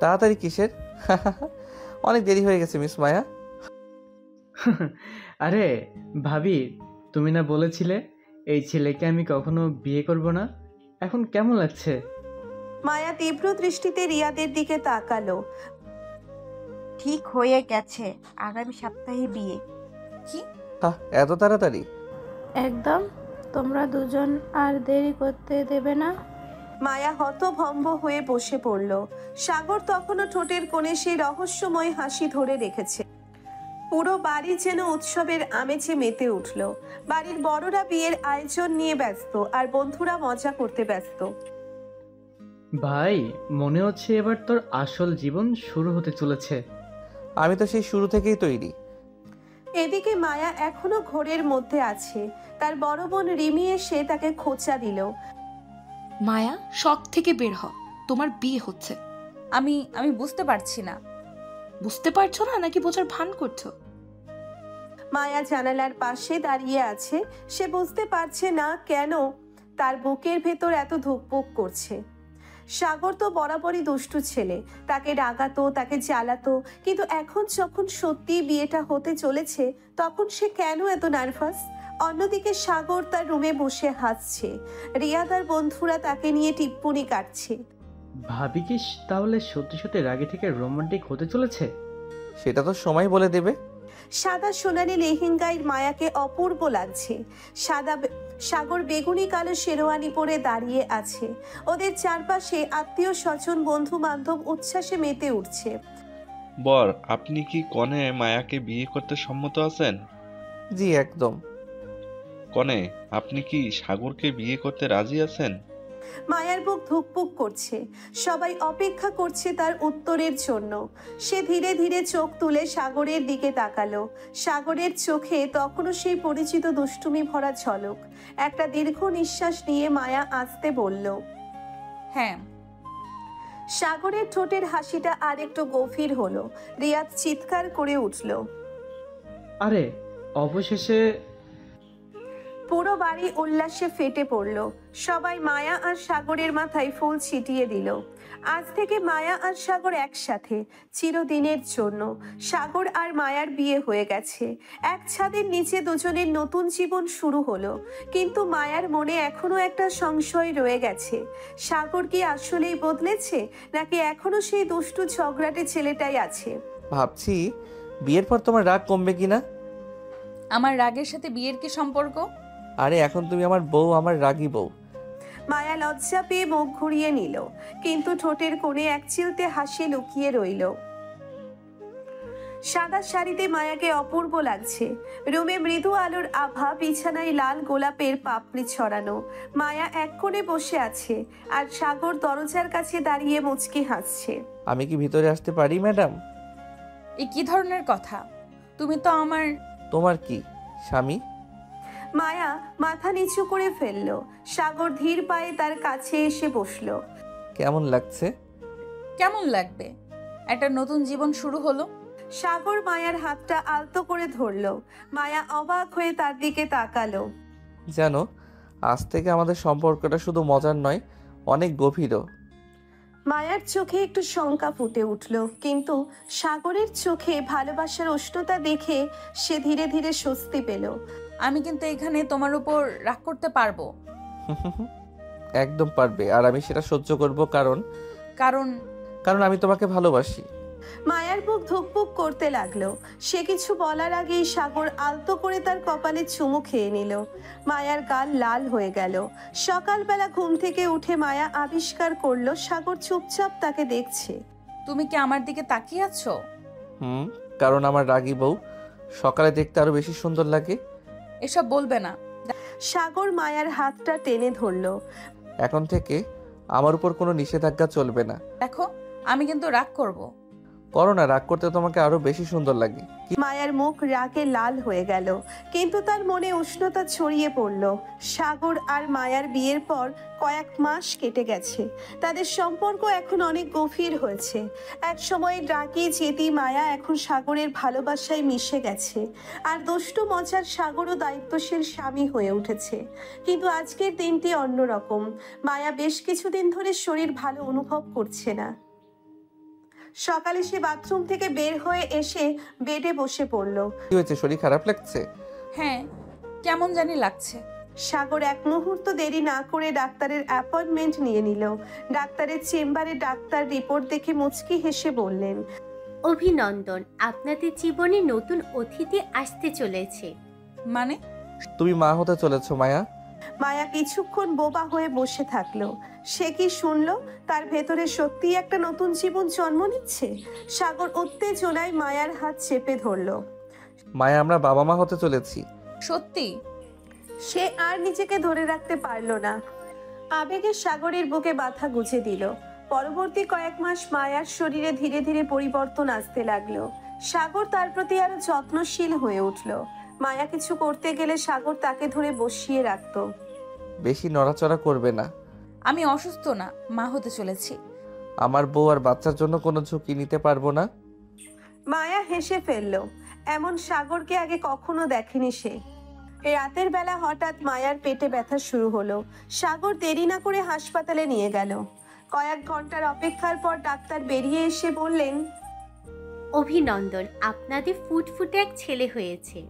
তাড়াতাড়ি কিসের? অনেক দেরি হয়ে গেছে মিস মায়া। আরে ভাবি, তুমি না বলেছিলে এই ছেলেকে আমি কখনো বিয়ে করব না? এখন কেমন লাগছে? মায়া তীব্র দৃষ্টিতে রিয়াদের দিকে তাকালো। ঠিক হয়ে গেছে, আগামী সপ্তাহে বিয়ে। কি? এত তাড়াতাড়ি? একদম। তোমরা দুজন আর দেরি করতে দেবে না। মায়া হতভম্ব হয়ে বসে পড়ল। সাগর তখনও ঠোঁটের কোণে সেই রহস্যময় হাসি ধরে রেখেছে। পুরো বাড়ি যেন উৎসবের আমেজে মেতে উঠল। বাড়ির বড়রা বিয়ের আয়োজন নিয়ে ব্যস্ত, আর বন্ধুরা মজা করতে ব্যস্ত। ভাই, মনে হচ্ছে এবার তোর আসল জীবন শুরু হতে চলেছে। আমি তো সেই শুরু থেকেই তৈরি। এদিকে মায়া এখনো ঘোরের মধ্যে আছে। তার বড় বোন রিমি এসে তাকে খোঁচা দিল। মায়া, শখ থেকে বের হ, তোমার বিয়ে হচ্ছে। আমি বুঝতে পারছি না। বুঝতে পারছো না নাকি বোঝার ভান করছো? মায়া জানালার পাশে দাঁড়িয়ে আছে। সে বুঝতে পারছে না কেন তার বুকের ভেতর এত ধুকপুক করছে। সাগর তো বরাবরই দুষ্টু ছেলে, তাকে রাগাতো, তাকে জ্বালাতো, কিন্তু এখন যখন সত্যি বিয়েটা হতে চলেছে তখন সে কেন এত নার্ভাস? অন্যদিকে সাগর তার রুমে বসে হাসছে। রিয়া তার বন্ধুরা তাকে নিয়ে টিপ্পনি কাটছে। ভাবি কি তাহলে সত্যি সত্যি রাগে থেকে রোমান্টিক হতে চলেছে? সেটা তো সময় বলে দেবে। সাদা সোনালি লেহেঙ্গায় মায়াকে অপূর্ব লাগছে। সাগর বেগুনি কালো শেরওয়ানি পরে দাঁড়িয়ে আছে। ওদের চারপাশে আত্মীয় স্বজন, বন্ধু বান্ধব উচ্ছ্বাসে মেতে উঠছে। বর, আপনি কি কনে মায়াকে বিয়ে করতে সম্মত আছেন? জি একদম। কনে, আপনি কি সাগরকে বিয়ে করতে রাজি আছেন? মায়ার বুক ধুকপুক করছে। সবাই অপেক্ষা করছে তার উত্তরের জন্য। সে ধীরে ধীরে চোখ তুলে সাগরের দিকে তাকালো। সাগরের চোখে তখনও সেই পরিচিত দুষ্টুমি ভরা ঝলক। একটা দীর্ঘ নিঃশ্বাস নিয়ে মায়া আস্তে বলল, হ্যাঁ। সাগরের ঠোঁটের হাসিটা আর একটু গভীর হলো। রিয়াদ চিৎকার করে উঠল, আরে অবশেষে! পুরো বাড়ি উল্লাসে ফেটে পড়ল। সবাই মায়া আর সাগরের মাথায় ফুল ছিটিয়ে দিল। আজ থেকে মায়া আর সাগর একসাথে, চিরদিনের জন্য। সাগর আর মায়ার বিয়ে হয়ে গেছে। এক ছাদের নিচে দুজনের নতুন জীবন শুরু হলো। কিন্তু মায়ার মনে এখনো একটা সংশয় রয়ে গেছে। সাগর কি আসলেই বদলেছে, নাকি এখনো সেই দুষ্টু ঝগড়াটে ছেলেটাই আছে? ভাবছি বিয়ের পর তোমার রাগ কমবে কিনা। আমার রাগের সাথে বিয়ের কি সম্পর্ক? আরে এখন তুমি আমার বউ, আমার রাগী বউ। মায়া লজ্জা পেয়ে মুখ ঘুরিয়ে নিল, কিন্তু ঠোঁটের কোণে এক চিলতে হাসি লুকিয়ে রইল। সাদা শাড়িতে মায়াকে অপূর্ব লাগছে। রুমে মৃদু আলোর আভা, বিছানায় লাল গোলাপের পাপড়ি ছড়ানো। মায়া এক কোণে বসে আছে, আর সাগর দরজার কাছে দাঁড়িয়ে মুচকি হাসছে। আমি কি ভিতরে আসতে পারি ম্যাডাম? এই কি ধরনের কথা? তুমি তো আমার... তোমার কি স্বামী? মায়া মাথা নিচু করে ফেলল। সাগর ধীর পায়ে তার কাছে এসে বসলো। কেমন লাগছে? কেমন লাগবে? একটা নতুন জীবন শুরু হলো। সাগর মায়ার হাতটা আলতো করে ধরলো। মায়া অবাক হয়ে তার দিকে তাকালো। জানো, আজ থেকে আমাদের সম্পর্কটা শুধু মজার নয়, অনেক গভীরও। মায়ার চোখে একটু শঙ্কা ফুটে উঠল, কিন্তু সাগরের চোখে ভালোবাসার উষ্ণতা দেখে সে ধীরে ধীরে স্বস্তি পেল। আমি কিন্তু এখানে তোমার উপর রাগ করতে পারবো। একদম পারবে, আর আমি সেটা সহ্য করব, কারণ কারণ আমি তোমাকে ভালোবাসি। মায়ার বুক ধুকপুক করতে লাগলো। সে কিছু বলার আগেই সাগর আলতো করে তার কপালে চুমু খেয়ে নিল। মায়ার গাল লাল হয়ে গেল। সকালবেলা ঘুম থেকে উঠে মায়া আবিষ্কার করলো সাগর চুপচাপ তাকে দেখছে। তুমি কি আমার দিকে তাকিয়ে আছো? কারণ আমার রাগী বউ সকালে দেখতে আরো বেশি সুন্দর লাগে। এসব বলবে না। সাগর মায়ার হাতটা টেনে ধরলো। এখন থেকে আমার উপর কোনো নিষেধাজ্ঞা চলবে না। দেখো, আমি কিন্তু রাগ করব। করো না, রাগ করতে তোমাকে আরো বেশি সুন্দর লাগে। মায়ার মুখ রাগে লাল হয়ে গেল, কিন্তু তার মনে উষ্ণতা ছড়িয়ে পড়ল। সাগর আর মায়ার বিয়ের পর কয়েক মাস কেটে গেছে। তাদের সম্পর্ক এখন অনেক গভীর হয়েছে। এক সময় রাগী জেদি মায়া এখন সাগরের ভালোবাসায় মিশে গেছে। আর দুষ্টু মজার সাগরও দায়িত্বশীল স্বামী হয়ে উঠেছে। কিন্তু আজকের দিনটি অন্যরকম। মায়া বেশ কিছুদিন ধরে শরীর ভালো অনুভব করছে না। সকালে সে বাথরুম থেকে বের হয়ে এসে বেডে বসে পড়ল। কি হয়েছে, শরীর খারাপ লাগছে? হ্যাঁ, কেমন জানি লাগছে। সাগর এক মুহূর্ত দেরি না করে ডাক্তারের অ্যাপয়েন্টমেন্ট নিয়ে নিল। ডাক্তারের চেম্বারে ডাক্তার রিপোর্ট দেখে মুচকি হেসে বললেন, অভিনন্দন, আপনাদের জীবনে নতুন অতিথি আসতে চলেছে। মানে? তুমি মা হতে চলেছো মায়া। মায়া কিছুক্ষণ বোবা হয়ে বসে থাকলো। সে কি শুনলো? তার ভেতরে সত্যি একটা নতুন জীবন জন্ম নিচ্ছে। সাগর উত্তেজনায় মায়ার হাত চেপে ধরলো। মায়া, আমরা বাবা মা হতে চলেছি। সত্যি? সে আর নিজেকে ধরে রাখতে পারলো না। আবেগে সাগরের বুকে ব্যথা গুঁজে দিল। পরবর্তী কয়েক মাস মায়ার শরীরে ধীরে ধীরে পরিবর্তন আসতে লাগলো। সাগর তার প্রতি আরো যত্নশীল হয়ে উঠলো। মায়া কিছু করতে গেলে সাগর তাকে ধরে বসিয়ে রাখতো। বেশি নড়াচড়া করবে না। আমি অসুস্থ না, মা হতে চলেছি। আমার বউ আর বাচ্চার জন্য কোনো ঝুঁকি নিতে পারবো না। মায়া হেসে ফেলল। এমন সাগরকে আগে কখনো দেখেনি সে। রাতের বেলা হঠাৎ মায়ার পেটে ব্যথা শুরু হলো। সাগর দেরি না করে হাসপাতালে নিয়ে গেল। কয়েক ঘন্টার অপেক্ষার পর ডাক্তার বেরিয়ে এসে বললেন, অভিনন্দন, আপনাদের ফুটফুটে এক ছেলে হয়েছে।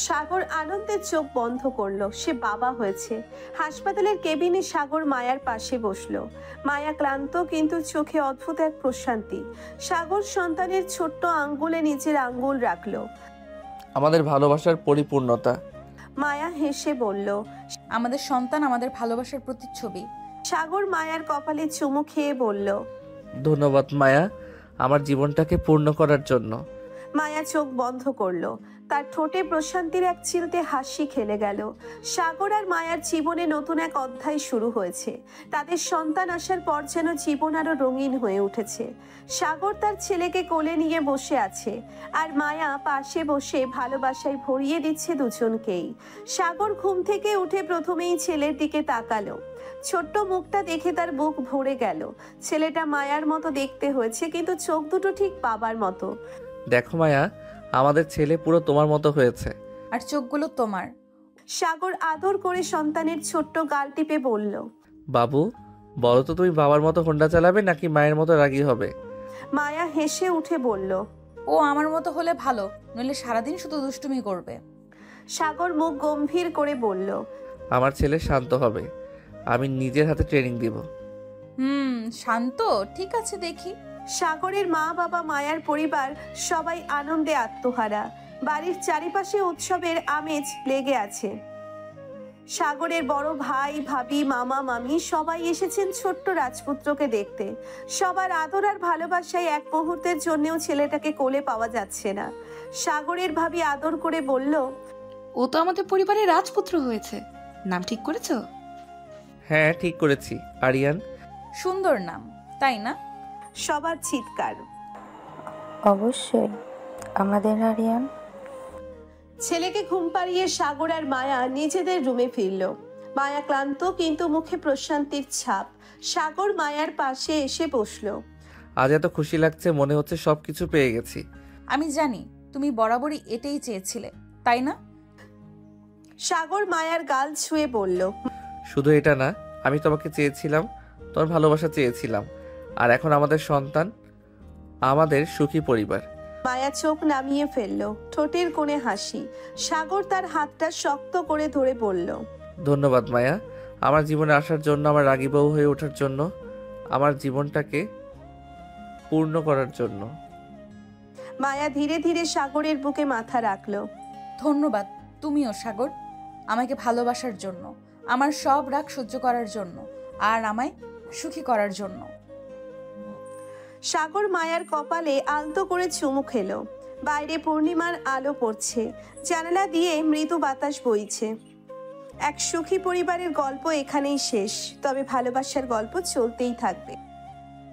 সাগর আনন্দে চোখ বন্ধ করলো। সে বাবা হয়েছে। হাসপাতালের কেবিনে সাগর মায়ার পাশে বসলো। মায়া ক্লান্ত, কিন্তু চোখে অদ্ভুত এক প্রশান্তি। সাগর সন্তানের ছোট্ট আঙ্গুলে নিজের আঙ্গুল রাখলো। আমাদের ভালোবাসার পরিপূর্ণতা। মায়া হেসে বলল, আমাদের সন্তান আমাদের ভালোবাসার প্রতিচ্ছবি। সাগর মায়ার কপালে চুমু খেয়ে বলল, ধন্যবাদ মায়া, আমার জীবনটাকে পূর্ণ করার জন্য। মায়া চোখ বন্ধ করলো। তার ঠোঁটে প্রশান্তির এক চিলতে হাসি খেলে গেল। সাগর আর মায়ার জীবনে নতুন এক অধ্যায় শুরু হয়েছে। তাদের সন্তান আসার পর যেন জীবন আরো রঙিন হয়ে উঠেছে। সাগর তার ছেলেকে কোলে নিয়ে বসে আছে, আর মায়া পাশে বসে ভালোবাসায় ভরিয়ে দিচ্ছে দুজনকেই। সাগর ঘুম থেকে উঠে প্রথমেই ছেলের দিকে তাকালো। ছোট্ট মুখটা দেখে তার বুক ভরে গেল। ছেলেটা মায়ার মতো দেখতে হয়েছে, কিন্তু চোখ দুটো ঠিক বাবার মতো। দেখো মায়া, আমাদের ছেলে পুরো তোমার মতো হয়েছে। আর চোখগুলো তোমার। সাগর আদর করে সন্তানের ছোট্ট গাল টিপে বলল, বাবু, বলো তো তুমি বাবার মতো হোন্ডা চালাবে নাকি মায়ের মতো রাগী হবে? মায়া হেসে উঠে বলল, ও আমার মতো হলে ভালো, নইলে সারাদিন শুধু দুষ্টুমি করবে। সাগর মুখ গম্ভীর করে বলল, আমার ছেলে শান্ত হবে, আমি নিজের হাতে ট্রেনিং দিব। শান্ত? ঠিক আছে, দেখি। সাগরের মা বাবা, মায়ার পরিবার সবাই আনন্দে আত্মহারা। বাড়ির চারিপাশে উৎসবের আমেজ লেগে আছে। সাগরের বড় ভাই, ভাবি, মামা, মামি সবাই এসেছেন ছোট্ট রাজপুত্রকে দেখতে। সবার আদর আর ভালোবাসায় এক মুহূর্তের জন্যও ছেলেটাকে কোলে পাওয়া যাচ্ছে না। সাগরের ভাবি আদর করে বলল, ও তো আমাদের পরিবারের রাজপুত্র হয়েছে। নাম ঠিক করেছো? হ্যাঁ, ঠিক করেছি, আরিয়ান। সুন্দর নাম, তাই না? সবার চিৎকার। অবশ্যই, আমাদের আরিয়ান। ছেলেকে ঘুম পাড়িয়ে সাগর আর মায়া নিজেদের রুমে ফিরল। মায়া ক্লান্ত, কিন্তু মুখে প্রশান্তির ছাপ। সাগর মায়ার পাশে এসে বসলো। আজ এত খুশি লাগছে, মনে হচ্ছে সবকিছু পেয়ে গেছি। আমি জানি তুমি বরাবরই এটাই চেয়েছিলে, তাই না? সাগর মায়ার গাল ছুঁয়ে বলল, শুধু এটা না, আমি তোমাকে চেয়েছিলাম, তোমার ভালোবাসা চেয়েছিলাম, আর এখন আমাদের সন্তান, আমাদের সুখী পরিবার। মায়া চোখ নামিয়ে ফেলল, ঠোঁটের কোণে হাসি। সাগর তার হাতটা শক্ত করে ধরে বলল, ধন্যবাদ মায়া, আমার জীবনে আসার জন্য, আমার রাগী বউ হয়ে ওঠার জন্য, আমার জীবনটাকে পূর্ণ করার জন্য। মায়া ধীরে ধীরে সাগরের বুকে মাথা রাখল। ধন্যবাদ তুমিও সাগর, আমাকে ভালোবাসার জন্য, আমার সব রাগ সহ্য করার জন্য, আর আমায় সুখী করার জন্য। সাগর মায়ার কপালে আলতো করে চুমু খেলো। বাইরে পূর্ণিমার আলো পড়ছে, জানালা দিয়ে মৃদু বাতাস বইছে। এক সুখী পরিবারের গল্প এখানেই শেষ, তবে ভালোবাসার গল্প চলতেই থাকবে।